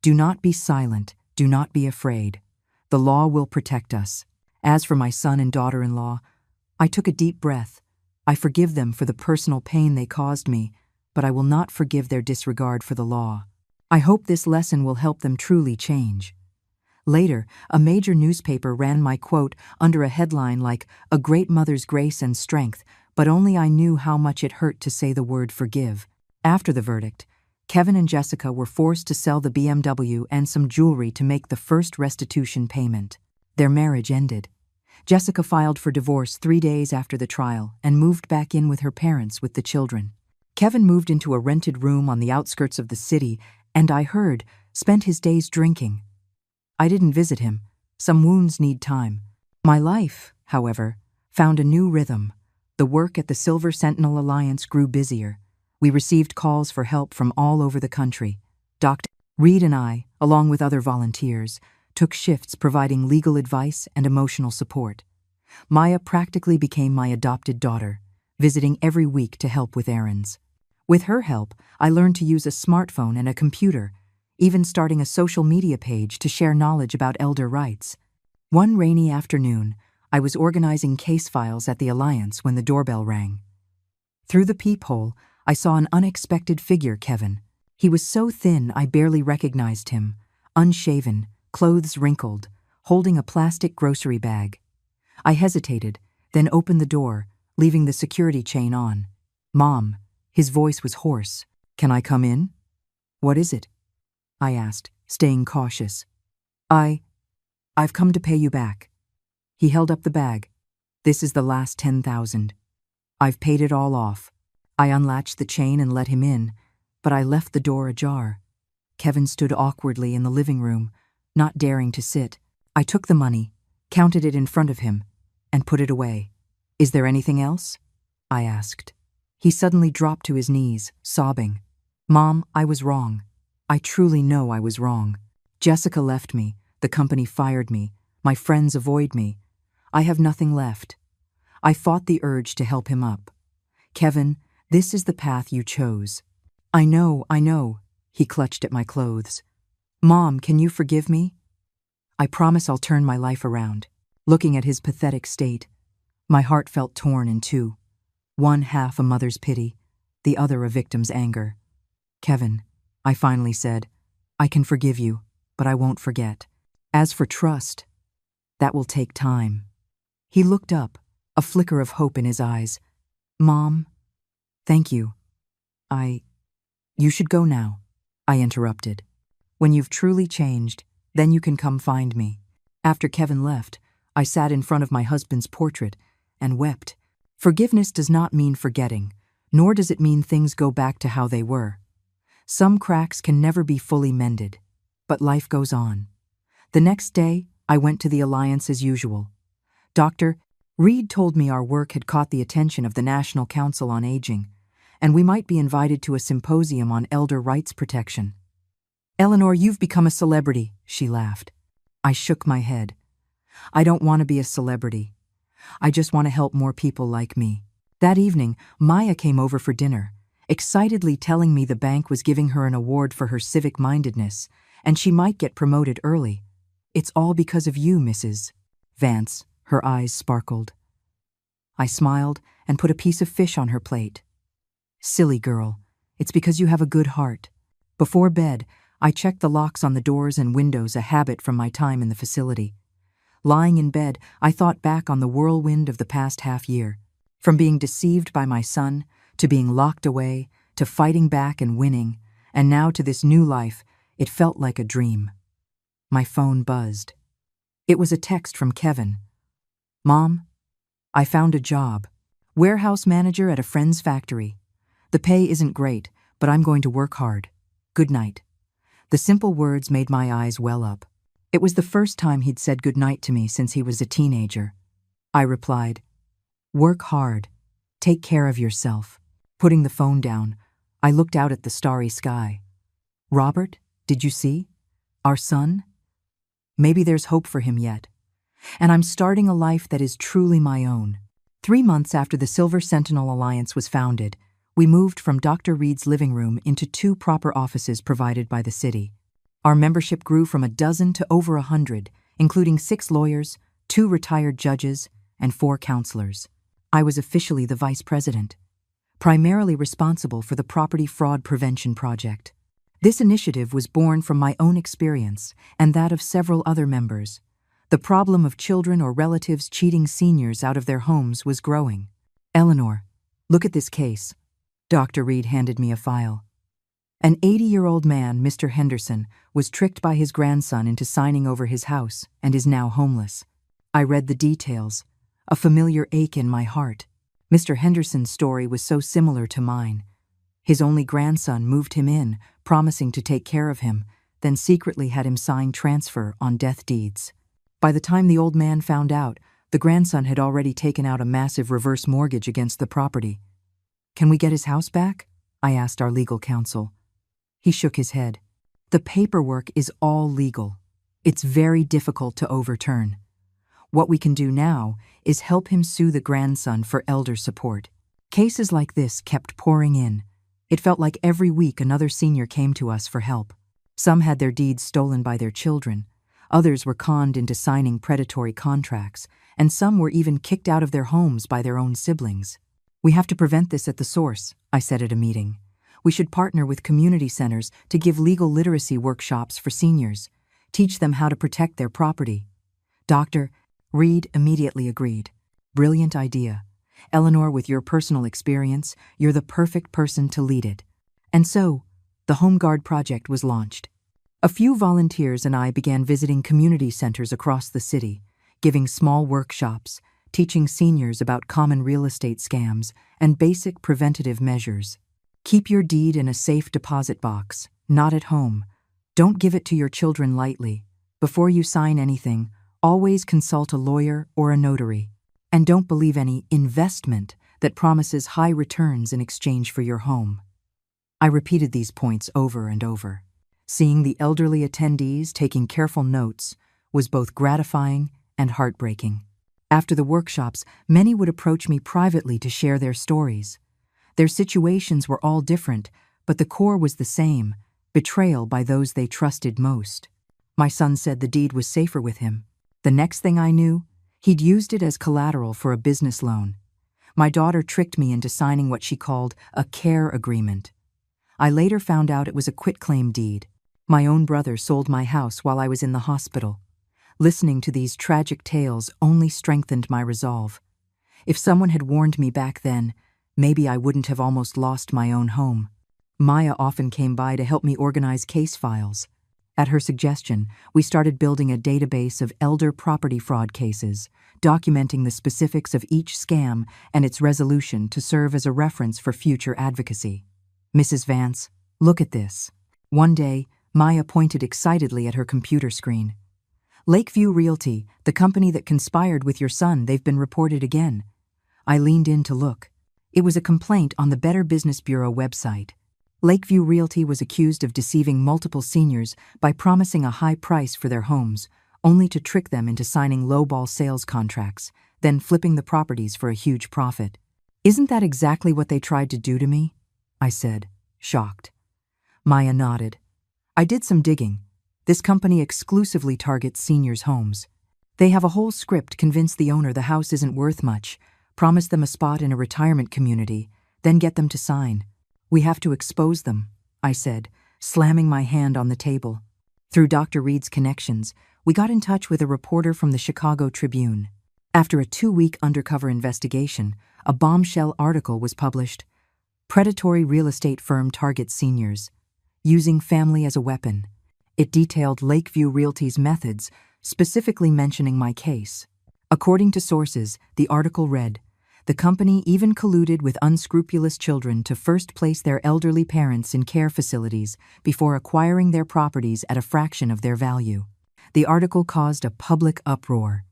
Do not be silent, do not be afraid. The law will protect us. As for my son and daughter-in-law, I took a deep breath. I forgive them for the personal pain they caused me, but I will not forgive their disregard for the law. I hope this lesson will help them truly change. Later, a major newspaper ran my quote under a headline like, "A great mother's grace and strength," but only I knew how much it hurt to say the word forgive. After the verdict, Kevin and Jessica were forced to sell the BMW and some jewelry to make the first restitution payment. Their marriage ended. Jessica filed for divorce 3 days after the trial and moved back in with her parents with the children. Kevin moved into a rented room on the outskirts of the city and, I heard, spent his days drinking. I didn't visit him. Some wounds need time. My life, however, found a new rhythm. The work at the Silver Sentinel Alliance grew busier. We received calls for help from all over the country. Dr. Reed and I, along with other volunteers, took shifts providing legal advice and emotional support. Maya practically became my adopted daughter, visiting every week to help with errands. With her help, I learned to use a smartphone and a computer, even starting a social media page to share knowledge about elder rights. One rainy afternoon, I was organizing case files at the Alliance when the doorbell rang. Through the peephole, I saw an unexpected figure, Kevin. He was so thin I barely recognized him, unshaven, clothes wrinkled, holding a plastic grocery bag. I hesitated, then opened the door, leaving the security chain on. "Mom," his voice was hoarse. "Can I come in?" "What is it?" I asked, staying cautious. I've come to pay you back." He held up the bag. "This is the last 10,000. I've paid it all off." I unlatched the chain and let him in, but I left the door ajar. Kevin stood awkwardly in the living room, not daring to sit. I took the money, counted it in front of him, and put it away. "Is there anything else?" I asked. He suddenly dropped to his knees, sobbing. "Mom, I was wrong. I truly know I was wrong. Jessica left me, the company fired me, my friends avoid me. I have nothing left." I fought the urge to help him up. "Kevin, this is the path you chose." I know. He clutched at my clothes. "Mom, can you forgive me?" "I promise I'll turn my life around." Looking at his pathetic state, my heart felt torn in two. One half a mother's pity, the other a victim's anger. "Kevin," I finally said, "I can forgive you, but I won't forget. As for trust, that will take time." He looked up, a flicker of hope in his eyes. "Mom, thank you. You should go now," I interrupted. "When you've truly changed, then you can come find me." After Kevin left, I sat in front of my husband's portrait and wept. Forgiveness does not mean forgetting, nor does it mean things go back to how they were. Some cracks can never be fully mended, but life goes on. The next day, I went to the Alliance as usual. Dr. Reed told me our work had caught the attention of the National Council on Aging, and we might be invited to a symposium on elder rights protection. "Eleanor, you've become a celebrity," she laughed. I shook my head. "I don't want to be a celebrity. I just want to help more people like me." That evening, Maya came over for dinner, excitedly telling me the bank was giving her an award for her civic-mindedness, and she might get promoted early. It's all because of you, Mrs. Vance. Her eyes sparkled. I smiled and put a piece of fish on her plate. Silly girl, it's because you have a good heart. Before bed, I checked the locks on the doors and windows, a habit from my time in the facility. Lying in bed, I thought back on the whirlwind of the past half year. From being deceived by my son, to being locked away, to fighting back and winning, and now to this new life. It felt like a dream. My phone buzzed. It was a text from Kevin. Mom, I found a job. Warehouse manager at a friend's factory. The pay isn't great, but I'm going to work hard. Good night. The simple words made my eyes well up. It was the first time he'd said good night to me since he was a teenager. I replied, work hard. Take care of yourself. Putting the phone down, I looked out at the starry sky. Robert, did you see? Our son? Maybe there's hope for him yet. And I'm starting a life that is truly my own. 3 months after the Silver Sentinel Alliance was founded, we moved from Dr. Reed's living room into 2 proper offices provided by the city. Our membership grew from 12 to over 100, including 6 lawyers, 2 retired judges, and 4 counselors. I was officially the vice president, primarily responsible for the Property Fraud Prevention Project. This initiative was born from my own experience and that of several other members. The problem of children or relatives cheating seniors out of their homes was growing. Eleanor, look at this case. Dr. Reed handed me a file. An 80-year-old man, Mr. Henderson, was tricked by his grandson into signing over his house and is now homeless. I read the details, a familiar ache in my heart. Mr. Henderson's story was so similar to mine. His only grandson moved him in, promising to take care of him, then secretly had him sign transfer on death deeds. By the time the old man found out, the grandson had already taken out a massive reverse mortgage against the property. Can we get his house back? I asked our legal counsel. He shook his head. The paperwork is all legal. It's very difficult to overturn. What we can do now is help him sue the grandson for elder support. Cases like this kept pouring in. It felt like every week another senior came to us for help. Some had their deeds stolen by their children, others were conned into signing predatory contracts, and some were even kicked out of their homes by their own siblings. We have to prevent this at the source, I said at a meeting. We should partner with community centers to give legal literacy workshops for seniors, teach them how to protect their property. Dr. Reed immediately agreed. Brilliant idea. Eleanor, with your personal experience, you're the perfect person to lead it. And so, the Home Guard project was launched. A few volunteers and I began visiting community centers across the city, giving small workshops, teaching seniors about common real estate scams and basic preventative measures. Keep your deed in a safe deposit box, not at home. Don't give it to your children lightly. Before you sign anything, always consult a lawyer or a notary. And don't believe any investment that promises high returns in exchange for your home. I repeated these points over and over. Seeing the elderly attendees taking careful notes was both gratifying and heartbreaking. After the workshops, many would approach me privately to share their stories. Their situations were all different, but the core was the same: betrayal by those they trusted most. My son said the deed was safer with him. The next thing I knew, he'd used it as collateral for a business loan. My daughter tricked me into signing what she called a care agreement. I later found out it was a quitclaim deed. My own brother sold my house while I was in the hospital. Listening to these tragic tales only strengthened my resolve. If someone had warned me back then, maybe I wouldn't have almost lost my own home. Maya often came by to help me organize case files. At her suggestion, we started building a database of elder property fraud cases, documenting the specifics of each scam and its resolution to serve as a reference for future advocacy. Mrs. Vance, look at this. One day, Maya pointed excitedly at her computer screen. Lakeview Realty, the company that conspired with your son, they've been reported again. I leaned in to look. It was a complaint on the Better Business Bureau website. Lakeview Realty was accused of deceiving multiple seniors by promising a high price for their homes, only to trick them into signing lowball sales contracts, then flipping the properties for a huge profit. Isn't that exactly what they tried to do to me? I said, shocked. Maya nodded. I did some digging. This company exclusively targets seniors' homes. They have a whole script: convince the owner the house isn't worth much, promise them a spot in a retirement community, then get them to sign. We have to expose them, I said, slamming my hand on the table. Through Dr. Reed's connections, we got in touch with a reporter from the Chicago Tribune. After a 2-week undercover investigation, a bombshell article was published. Predatory real estate firm targets seniors, using family as a weapon. It detailed Lakeview Realty's methods, specifically mentioning my case. According to sources, the article read, "The company even colluded with unscrupulous children to first place their elderly parents in care facilities before acquiring their properties at a fraction of their value." The article caused a public uproar.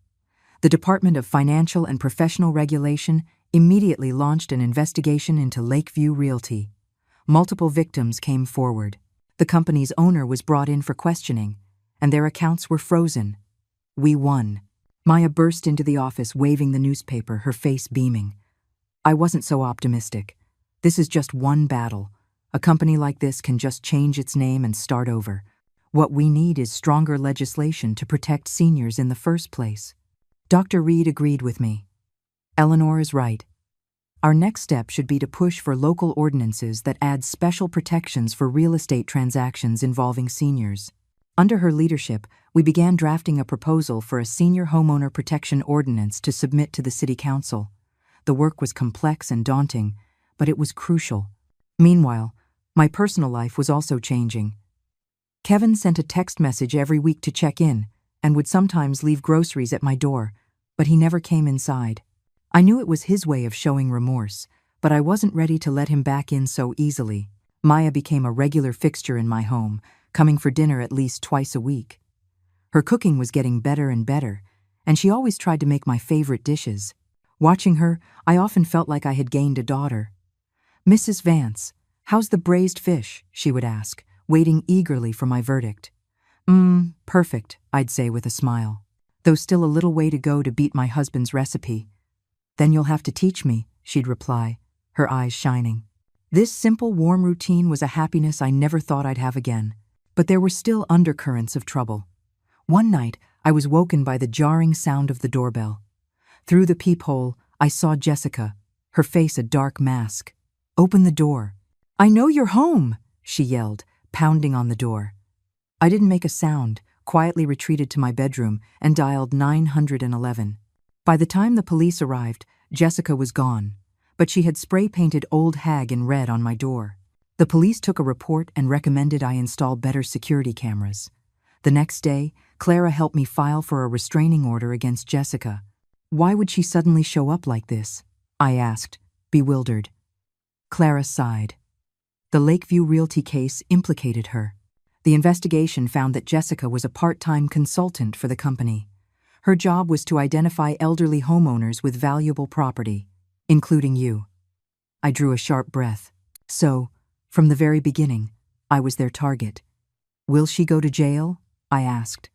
The Department of Financial and Professional Regulation immediately launched an investigation into Lakeview Realty. Multiple victims came forward. The company's owner was brought in for questioning, and their accounts were frozen. We won. Maya burst into the office waving the newspaper, her face beaming. I wasn't so optimistic. This is just one battle. A company like this can just change its name and start over. What we need is stronger legislation to protect seniors in the first place. Dr. Reed agreed with me. Eleanor is right. Our next step should be to push for local ordinances that add special protections for real estate transactions involving seniors. Under her leadership, we began drafting a proposal for a senior homeowner protection ordinance to submit to the City Council. The work was complex and daunting, but it was crucial. Meanwhile, my personal life was also changing. Kevin sent a text message every week to check in and would sometimes leave groceries at my door, but he never came inside. I knew it was his way of showing remorse, but I wasn't ready to let him back in so easily. Maya became a regular fixture in my home, coming for dinner at least twice a week. Her cooking was getting better and better, and she always tried to make my favorite dishes. Watching her, I often felt like I had gained a daughter. "Mrs. Vance, how's the braised fish?" she would ask, waiting eagerly for my verdict. Perfect," I'd say with a smile, though still a little way to go to beat my husband's recipe. "Then you'll have to teach me," she'd reply, her eyes shining. This simple, warm routine was a happiness I never thought I'd have again. But there were still undercurrents of trouble. One night, I was woken by the jarring sound of the doorbell. Through the peephole, I saw Jessica, her face a dark mask. "Open the door." "I know you're home," she yelled, pounding on the door. I didn't make a sound, quietly retreated to my bedroom, and dialed 911. By the time the police arrived, Jessica was gone, but she had spray-painted Old Hag in red on my door. The police took a report and recommended I install better security cameras. The next day, Clara helped me file for a restraining order against Jessica. Why would she suddenly show up like this? I asked, bewildered. Clara sighed. The Lakeview Realty case implicated her. The investigation found that Jessica was a part-time consultant for the company. Her job was to identify elderly homeowners with valuable property, including you. I drew a sharp breath. So, from the very beginning, I was their target. Will she go to jail? I asked.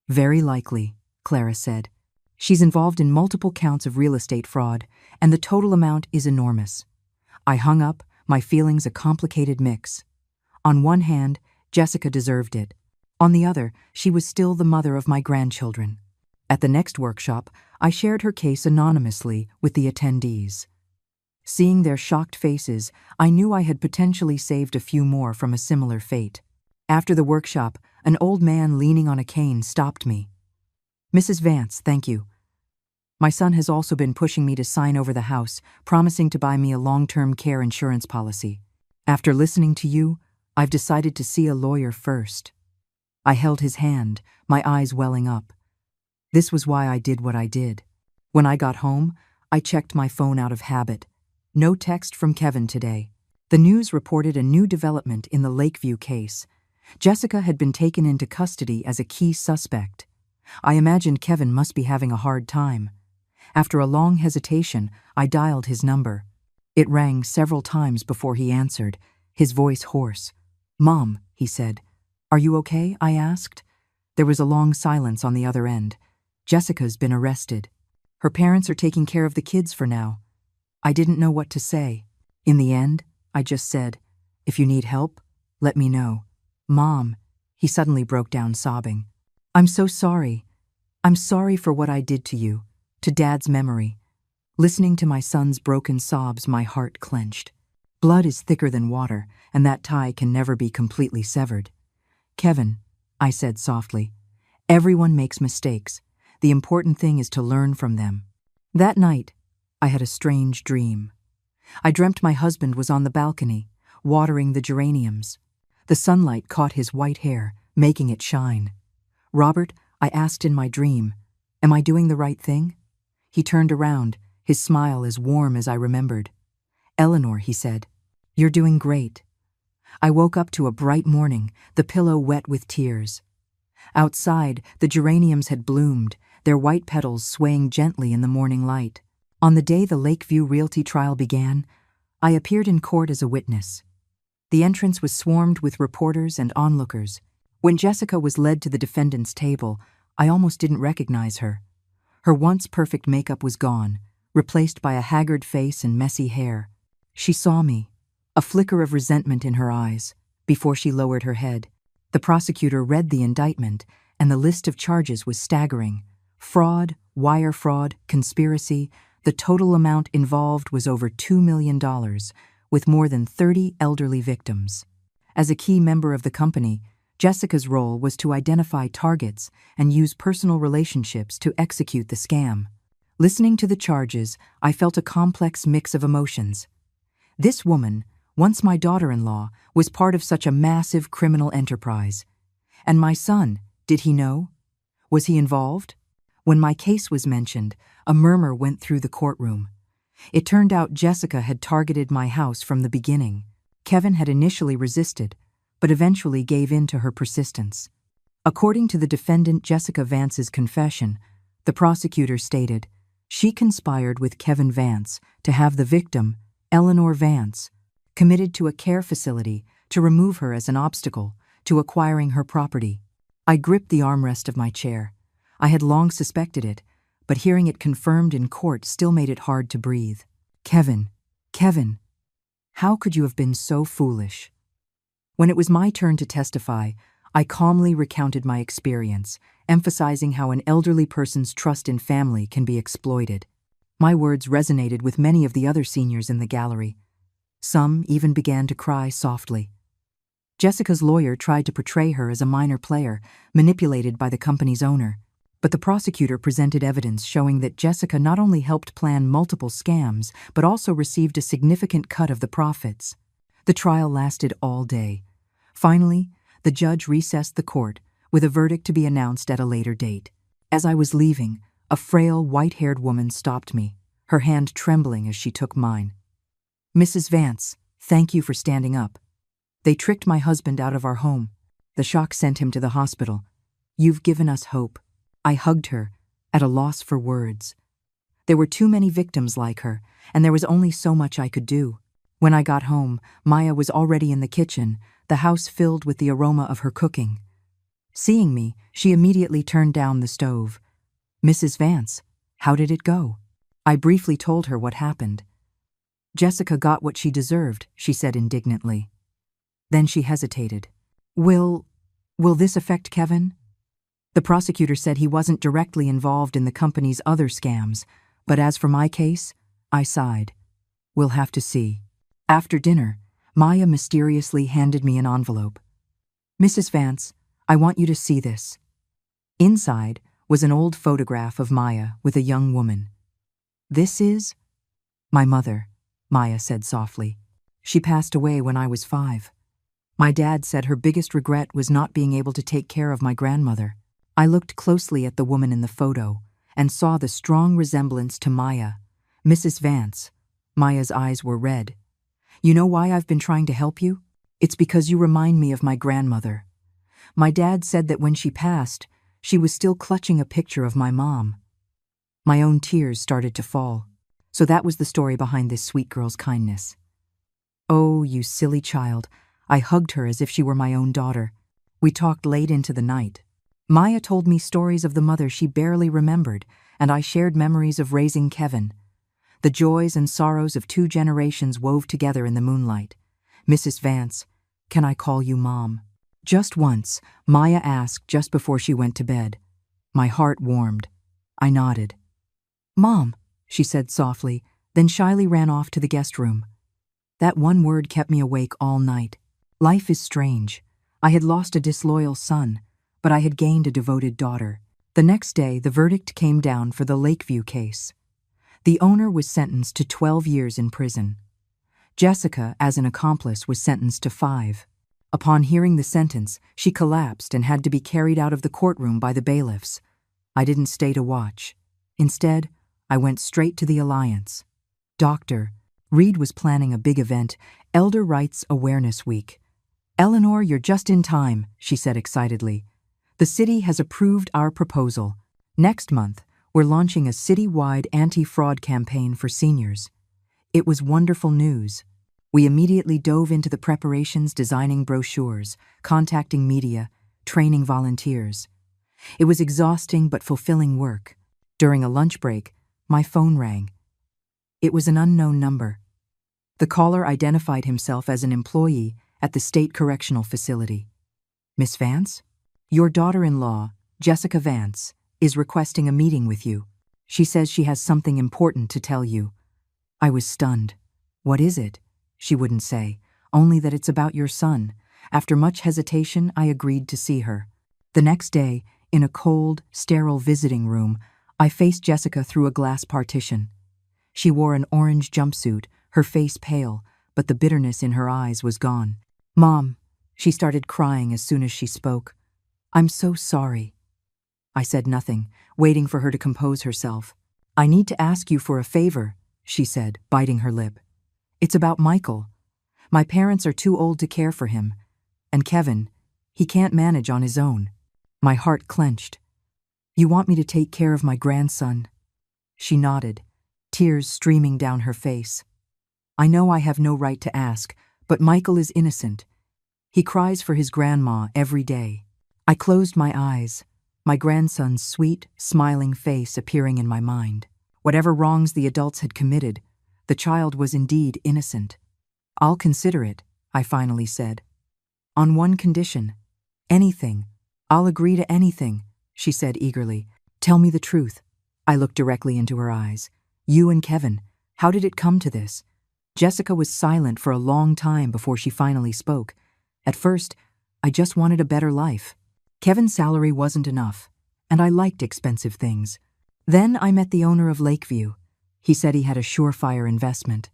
Very likely, Clara said. She's involved in multiple counts of real estate fraud, and the total amount is enormous. I hung up, my feelings a complicated mix. On one hand, Jessica deserved it. On the other, she was still the mother of my grandchildren. At the next workshop, I shared her case anonymously with the attendees. Seeing their shocked faces, I knew I had potentially saved a few more from a similar fate. After the workshop, an old man leaning on a cane stopped me. Mrs. Vance, thank you. My son has also been pushing me to sign over the house, promising to buy me a long-term care insurance policy. After listening to you, I've decided to see a lawyer first. I held his hand, my eyes welling up. This was why I did what I did. When I got home, I checked my phone out of habit. No text from Kevin today. The news reported a new development in the Lakeview case. Jessica had been taken into custody as a key suspect. I imagined Kevin must be having a hard time. After a long hesitation, I dialed his number. It rang several times before he answered, his voice hoarse. "Mom," he said. "Are you okay?" I asked. There was a long silence on the other end. Jessica's been arrested. Her parents are taking care of the kids for now. I didn't know what to say. In the end, I just said, "If you need help, let me know." "Mom," He suddenly broke down sobbing. "I'm so sorry. I'm sorry for what I did to you, to Dad's memory." Listening to my son's broken sobs, my heart clenched. Blood is thicker than water, and that tie can never be completely severed. "Kevin," I said softly, "everyone makes mistakes. The important thing is to learn from them." That night, I had a strange dream. I dreamt my husband was on the balcony, watering the geraniums. The sunlight caught his white hair, making it shine. "Robert," I asked in my dream, "am I doing the right thing?" He turned around, his smile as warm as I remembered. "Eleanor," he said, "you're doing great." I woke up to a bright morning, the pillow wet with tears. Outside, the geraniums had bloomed, their white petals swaying gently in the morning light. On the day the Lakeview Realty trial began, I appeared in court as a witness. The entrance was swarmed with reporters and onlookers. When Jessica was led to the defendant's table, I almost didn't recognize her. Her once perfect makeup was gone, replaced by a haggard face and messy hair. She saw me, a flicker of resentment in her eyes, before she lowered her head. The prosecutor read the indictment, and the list of charges was staggering. Fraud, wire fraud, conspiracy. The total amount involved was over $2 million, with more than 30 elderly victims. As a key member of the company, Jessica's role was to identify targets and use personal relationships to execute the scam. Listening to the charges, I felt a complex mix of emotions. This woman, once my daughter-in-law, was part of such a massive criminal enterprise. And my son, did he know? Was he involved? When my case was mentioned, a murmur went through the courtroom. It turned out Jessica had targeted my house from the beginning. Kevin had initially resisted, but eventually gave in to her persistence. According to the defendant Jessica Vance's confession, the prosecutor stated, she conspired with Kevin Vance to have the victim, Eleanor Vance, committed to a care facility to remove her as an obstacle to acquiring her property. I gripped the armrest of my chair. I had long suspected it, but hearing it confirmed in court still made it hard to breathe. Kevin, how could you have been so foolish? When it was my turn to testify, I calmly recounted my experience, emphasizing how an elderly person's trust in family can be exploited. My words resonated with many of the other seniors in the gallery. Some even began to cry softly. Jessica's lawyer tried to portray her as a minor player, manipulated by the company's owner. But the prosecutor presented evidence showing that Jessica not only helped plan multiple scams, but also received a significant cut of the profits. The trial lasted all day. Finally, the judge recessed the court, with a verdict to be announced at a later date. As I was leaving, a frail, white-haired woman stopped me, her hand trembling as she took mine. "Mrs. Vance, thank you for standing up. They tricked my husband out of our home. The shock sent him to the hospital. You've given us hope." I hugged her, at a loss for words. There were too many victims like her, and there was only so much I could do. When I got home, Maya was already in the kitchen, the house filled with the aroma of her cooking. Seeing me, she immediately turned down the stove. "Mrs. Vance, how did it go?" I briefly told her what happened. "Jessica got what she deserved," she said indignantly. Then she hesitated. Will this affect Kevin?" The prosecutor said he wasn't directly involved in the company's other scams, but as for my case, I sighed. "We'll have to see." After dinner, Maya mysteriously handed me an envelope. "Mrs. Vance, I want you to see this." Inside was an old photograph of Maya with a young woman. "This is my mother," Maya said softly. "She passed away when I was 5. My dad said her biggest regret was not being able to take care of my grandmother." I looked closely at the woman in the photo and saw the strong resemblance to Maya. "Mrs. Vance." Maya's eyes were red. "You know why I've been trying to help you? It's because you remind me of my grandmother. My dad said that when she passed, she was still clutching a picture of my mom." My own tears started to fall. So that was the story behind this sweet girl's kindness. "Oh, you silly child." I hugged her as if she were my own daughter. We talked late into the night. Maya told me stories of the mother she barely remembered, and I shared memories of raising Kevin. The joys and sorrows of 2 generations wove together in the moonlight. "Mrs. Vance, can I call you Mom?" Just once, Maya asked just before she went to bed. My heart warmed. I nodded. "Mom," she said softly, then shyly ran off to the guest room. That one word kept me awake all night. Life is strange. I had lost a disloyal son, but I had gained a devoted daughter. The next day, the verdict came down for the Lakeview case. The owner was sentenced to 12 years in prison. Jessica, as an accomplice, was sentenced to 5. Upon hearing the sentence, she collapsed and had to be carried out of the courtroom by the bailiffs. I didn't stay to watch. Instead, I went straight to the Alliance. "Doctor, Reed was planning a big event, Elder Rights Awareness Week." "Eleanor, you're just in time," she said excitedly. "The city has approved our proposal. Next month, we're launching a city-wide anti-fraud campaign for seniors." It was wonderful news. We immediately dove into the preparations, designing brochures, contacting media, training volunteers. It was exhausting but fulfilling work. During a lunch break, my phone rang. It was an unknown number. The caller identified himself as an employee at the state correctional facility. "Miss Vance? Your daughter-in-law, Jessica Vance, is requesting a meeting with you. She says she has something important to tell you." I was stunned. "What is it?" She wouldn't say, only that it's about your son. After much hesitation, I agreed to see her. The next day, in a cold, sterile visiting room, I faced Jessica through a glass partition. She wore an orange jumpsuit, her face pale, but the bitterness in her eyes was gone. "Mom," she started crying as soon as she spoke. "I'm so sorry." I said nothing, waiting for her to compose herself. "I need to ask you for a favor," she said, biting her lip. "It's about Michael. My parents are too old to care for him. And Kevin, he can't manage on his own." My heart clenched. "You want me to take care of my grandson?" She nodded, tears streaming down her face. "I know I have no right to ask, but Michael is innocent. He cries for his grandma every day." I closed my eyes, my grandson's sweet, smiling face appearing in my mind. Whatever wrongs the adults had committed, the child was indeed innocent. "I'll consider it," I finally said. "On one condition. Anything. I'll agree to anything," she said eagerly. "Tell me the truth." I looked directly into her eyes. "You and Kevin, how did it come to this?" Jessica was silent for a long time before she finally spoke. "At first, I just wanted a better life. Kevin's salary wasn't enough, and I liked expensive things. Then I met the owner of Lakeview. He said he had a surefire investment."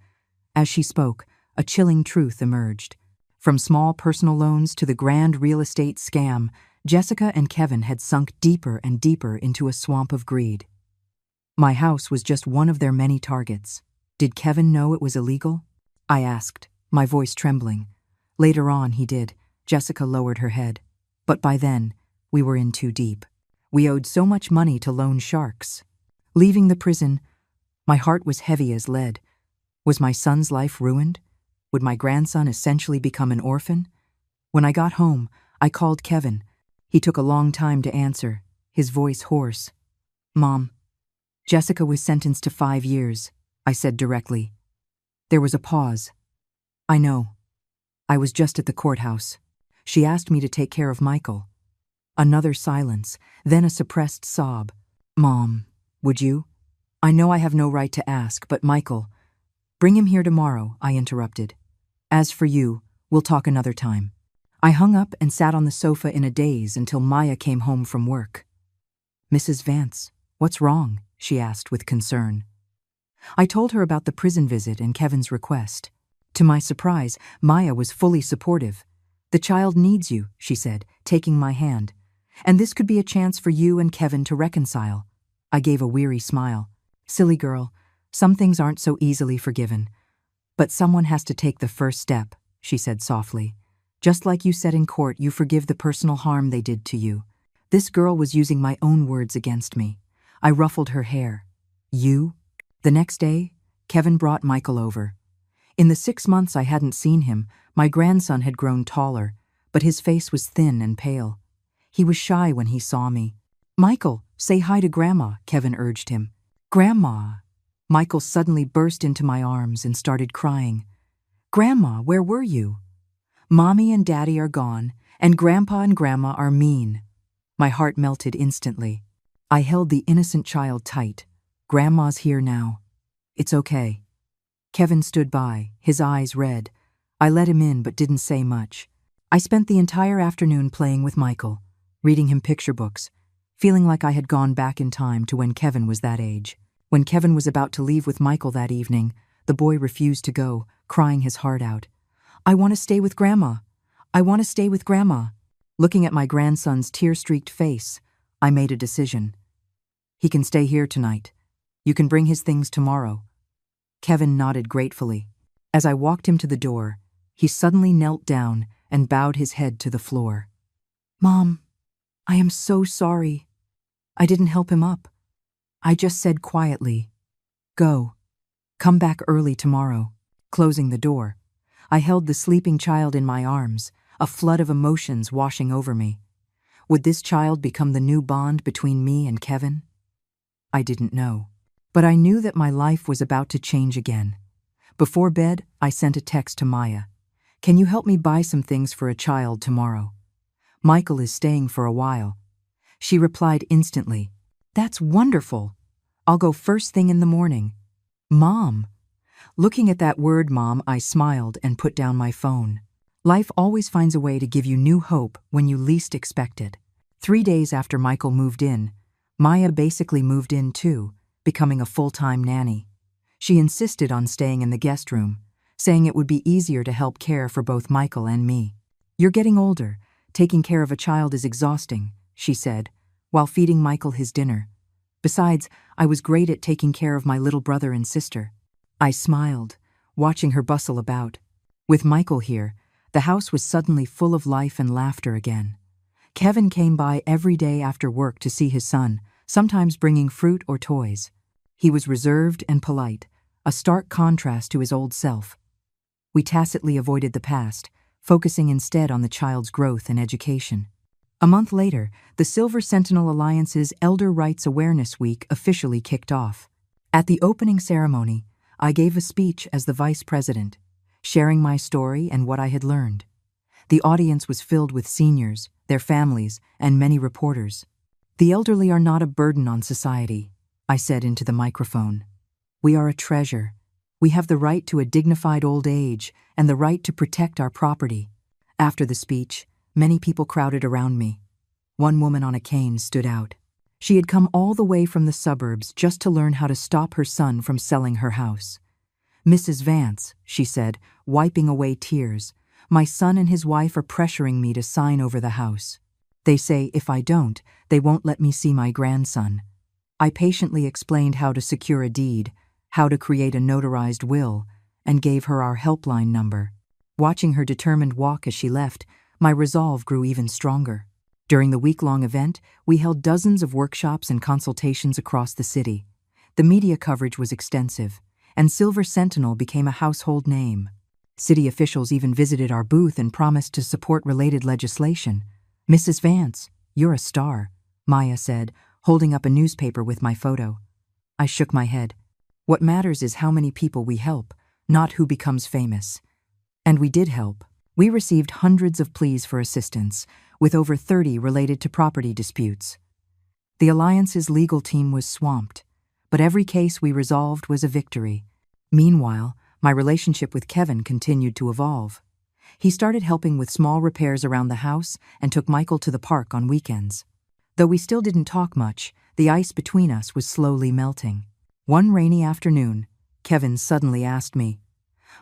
As she spoke, a chilling truth emerged. From small personal loans to the grand real estate scam, Jessica and Kevin had sunk deeper and deeper into a swamp of greed. My house was just one of their many targets. Did Kevin know it was illegal? I asked, my voice trembling. Later on, he did. Jessica lowered her head. But by then, we were in too deep. We owed so much money to loan sharks. Leaving the prison, my heart was heavy as lead. Was my son's life ruined? Would my grandson essentially become an orphan? When I got home, I called Kevin. He took a long time to answer, his voice hoarse. "Mom, Jessica was sentenced to 5 years," I said directly. There was a pause. "I know. I was just at the courthouse. She asked me to take care of Michael." Another silence, then a suppressed sob. "Mom, would you? I know I have no right to ask, but Michael—" "Bring him here tomorrow," I interrupted. "As for you, we'll talk another time." I hung up and sat on the sofa in a daze until Maya came home from work. "Mrs. Vance, what's wrong?" she asked with concern. I told her about the prison visit and Kevin's request. To my surprise, Maya was fully supportive. "The child needs you," she said, taking my hand. "And this could be a chance for you and Kevin to reconcile." I gave a weary smile. "Silly girl, some things aren't so easily forgiven. But someone has to take the first step," she said softly. "Just like you said in court, you forgive the personal harm they did to you. This girl was using my own words against me." I ruffled her hair. "You?" The next day, Kevin brought Michael over. In the 6 months I hadn't seen him, my grandson had grown taller, but his face was thin and pale. He was shy when he saw me. "Michael, say hi to Grandma," Kevin urged him. "Grandma!" Michael suddenly burst into my arms and started crying. "Grandma, where were you?" "Mommy and Daddy are gone, And Grandpa and Grandma are mean. My heart melted instantly. I held the innocent child tight. Grandma's here now. It's okay. Kevin stood by, his eyes red. I let him in but didn't say much. I spent the entire afternoon playing with Michael, reading him picture books, feeling like I had gone back in time to when Kevin was that age. When Kevin was about to leave with Michael that evening, the boy refused to go, crying his heart out. I want to stay with Grandma. I want to stay with Grandma. Looking at my grandson's tear-streaked face, I made a decision. He can stay here tonight. You can bring his things tomorrow. Kevin nodded gratefully. As I walked him to the door, he suddenly knelt down and bowed his head to the floor. Mom, I am so sorry. I didn't help him up. I just said quietly, go. Come back early tomorrow. Closing the door, I held the sleeping child in my arms, a flood of emotions washing over me. Would this child become the new bond between me and Kevin? I didn't know, but I knew that my life was about to change again. Before bed, I sent a text to Maya. Can you help me buy some things for a child tomorrow? Michael is staying for a while. She replied instantly, that's wonderful. I'll go first thing in the morning. Mom. Looking at that word, Mom, I smiled and put down my phone. Life always finds a way to give you new hope when you least expect it. 3 days after Michael moved in, Maya basically moved in too, becoming a full-time nanny. She insisted on staying in the guest room, saying it would be easier to help care for both Michael and me. You're getting older. Taking care of a child is exhausting, she said, while feeding Michael his dinner. Besides, I was great at taking care of my little brother and sister. I smiled, watching her bustle about. With Michael here, the house was suddenly full of life and laughter again. Kevin came by every day after work to see his son, sometimes bringing fruit or toys. He was reserved and polite, a stark contrast to his old self. We tacitly avoided the past, focusing instead on the child's growth and education. A month later, the Silver Sentinel Alliance's Elder Rights Awareness Week officially kicked off. At the opening ceremony, I gave a speech as the vice president, sharing my story and what I had learned. The audience was filled with seniors, their families, and many reporters. The elderly are not a burden on society, I said into the microphone. We are a treasure. We have the right to a dignified old age and the right to protect our property. After the speech, many people crowded around me. One woman on a cane stood out. She had come all the way from the suburbs just to learn how to stop her son from selling her house. Mrs. Vance, she said, wiping away tears, my son and his wife are pressuring me to sign over the house. They say if I don't, they won't let me see my grandson. I patiently explained how to secure a deed, how to create a notarized will, and gave her our helpline number. Watching her determined walk as she left, my resolve grew even stronger. During the week-long event, we held dozens of workshops and consultations across the city. The media coverage was extensive, and Silver Sentinel became a household name. City officials even visited our booth and promised to support related legislation. Mrs. Vance, you're a star, Maya said, holding up a newspaper with my photo. I shook my head. What matters is how many people we help, not who becomes famous. And we did help. We received hundreds of pleas for assistance, with over 30 related to property disputes. The Alliance's legal team was swamped, but every case we resolved was a victory. Meanwhile, my relationship with Kevin continued to evolve. He started helping with small repairs around the house and took Michael to the park on weekends. Though we still didn't talk much, the ice between us was slowly melting. One rainy afternoon, Kevin suddenly asked me,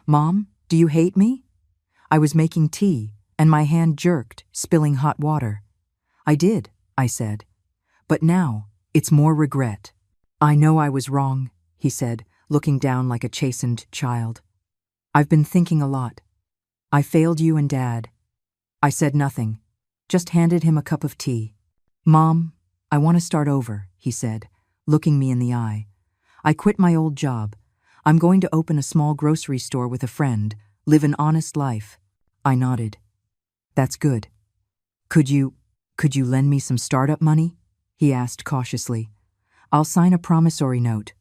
Mom, do you hate me? I was making tea, and my hand jerked, spilling hot water. I did, I said. But now, it's more regret. I know I was wrong, he said, looking down like a chastened child. I've been thinking a lot. I failed you and Dad. I said nothing, just handed him a cup of tea. Mom, I want to start over, he said, looking me in the eye. I quit my old job. I'm going to open a small grocery store with a friend, live an honest life. I nodded. That's good. Could you lend me some startup money? He asked cautiously. I'll sign a promissory note.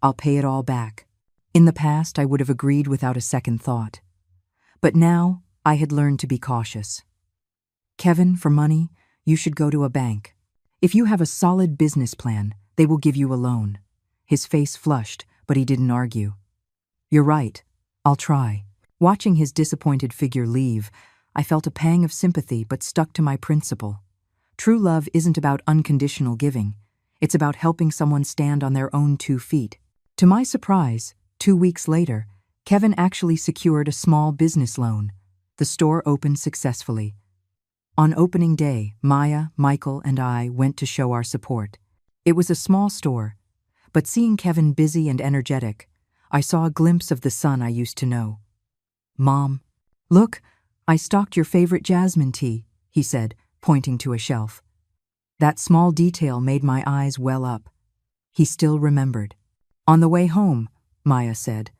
I'll pay it all back. In the past, I would have agreed without a second thought. But now, I had learned to be cautious. Kevin, for money, you should go to a bank. If you have a solid business plan, they will give you a loan. His face flushed, but he didn't argue. You're right. I'll try. Watching his disappointed figure leave, I felt a pang of sympathy but stuck to my principle. True love isn't about unconditional giving. It's about helping someone stand on their own 2 feet. To my surprise, 2 weeks later, Kevin actually secured a small business loan. The store opened successfully. On opening day, Maya, Michael, and I went to show our support. It was a small store, but seeing Kevin busy and energetic, I saw a glimpse of the son I used to know. Mom, look, I stocked your favorite jasmine tea, he said, pointing to a shelf. That small detail made my eyes well up. He still remembered. On the way home, Maya said,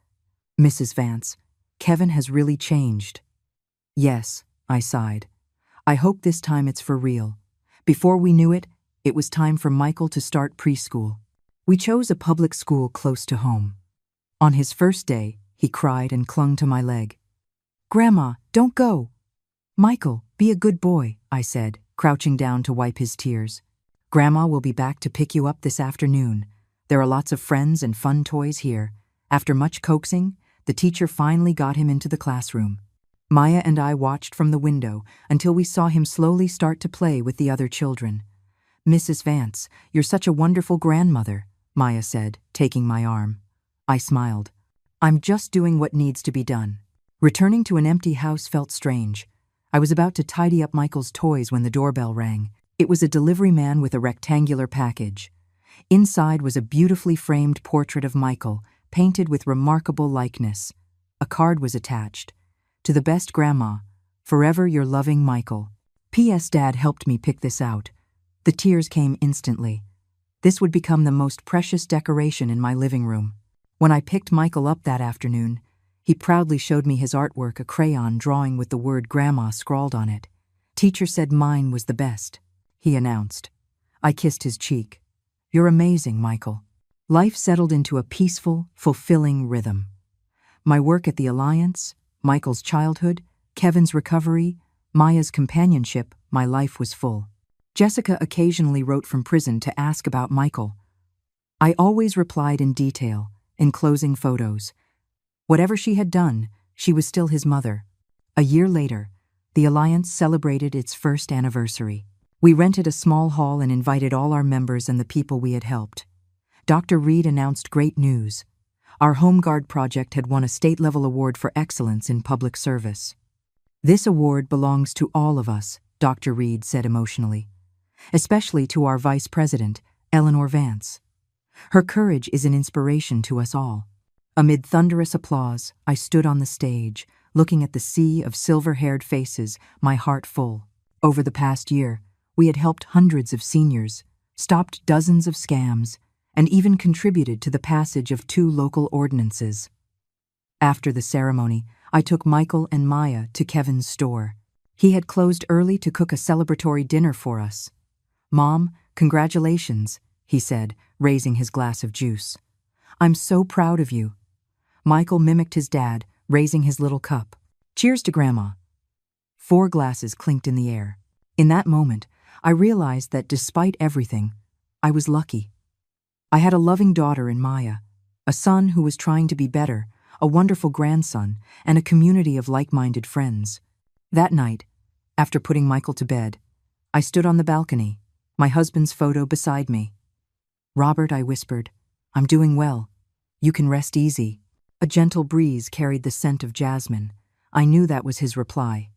Mrs. Vance, Kevin has really changed. Yes, I sighed. I hope this time it's for real. Before we knew it, it was time for Michael to start preschool. We chose a public school close to home. On his first day, he cried and clung to my leg. Grandma, don't go. Michael, be a good boy, I said, crouching down to wipe his tears. Grandma will be back to pick you up this afternoon. There are lots of friends and fun toys here. After much coaxing, the teacher finally got him into the classroom. Maya and I watched from the window until we saw him slowly start to play with the other children. Mrs. Vance, you're such a wonderful grandmother, Maya said, taking my arm. I smiled. I'm just doing what needs to be done. Returning to an empty house felt strange. I was about to tidy up Michael's toys when the doorbell rang. It was a delivery man with a rectangular package. Inside was a beautifully framed portrait of Michael, painted with remarkable likeness. A card was attached. To the best grandma, forever your loving Michael. P.S. Dad helped me pick this out. The tears came instantly. This would become the most precious decoration in my living room. When I picked Michael up that afternoon, he proudly showed me his artwork, a crayon drawing with the word Grandma scrawled on it. Teacher said mine was the best, he announced. I kissed his cheek. You're amazing, Michael. Life settled into a peaceful, fulfilling rhythm. My work at the Alliance, Michael's childhood, Kevin's recovery, Maya's companionship, my life was full. Jessica occasionally wrote from prison to ask about Michael. I always replied in detail, enclosing photos. Whatever she had done, she was still his mother. A year later, the Alliance celebrated its first anniversary. We rented a small hall and invited all our members and the people we had helped. Dr. Reed announced great news. Our Home Guard project had won a state-level award for excellence in public service. This award belongs to all of us, Dr. Reed said emotionally, especially to our Vice President, Eleanor Vance. Her courage is an inspiration to us all. Amid thunderous applause, I stood on the stage, looking at the sea of silver-haired faces, my heart full. Over the past year, we had helped hundreds of seniors, stopped dozens of scams, and even contributed to the passage of 2 local ordinances. After the ceremony, I took Michael and Maya to Kevin's store. He had closed early to cook a celebratory dinner for us. Mom, congratulations, he said, raising his glass of juice. I'm so proud of you. Michael mimicked his dad, raising his little cup. Cheers to Grandma. 4 glasses clinked in the air. In that moment, I realized that despite everything, I was lucky. I had a loving daughter in Maya, a son who was trying to be better, a wonderful grandson, and a community of like-minded friends. That night, after putting Michael to bed, I stood on the balcony, my husband's photo beside me. Robert, I whispered, I'm doing well. You can rest easy. A gentle breeze carried the scent of jasmine. I knew that was his reply.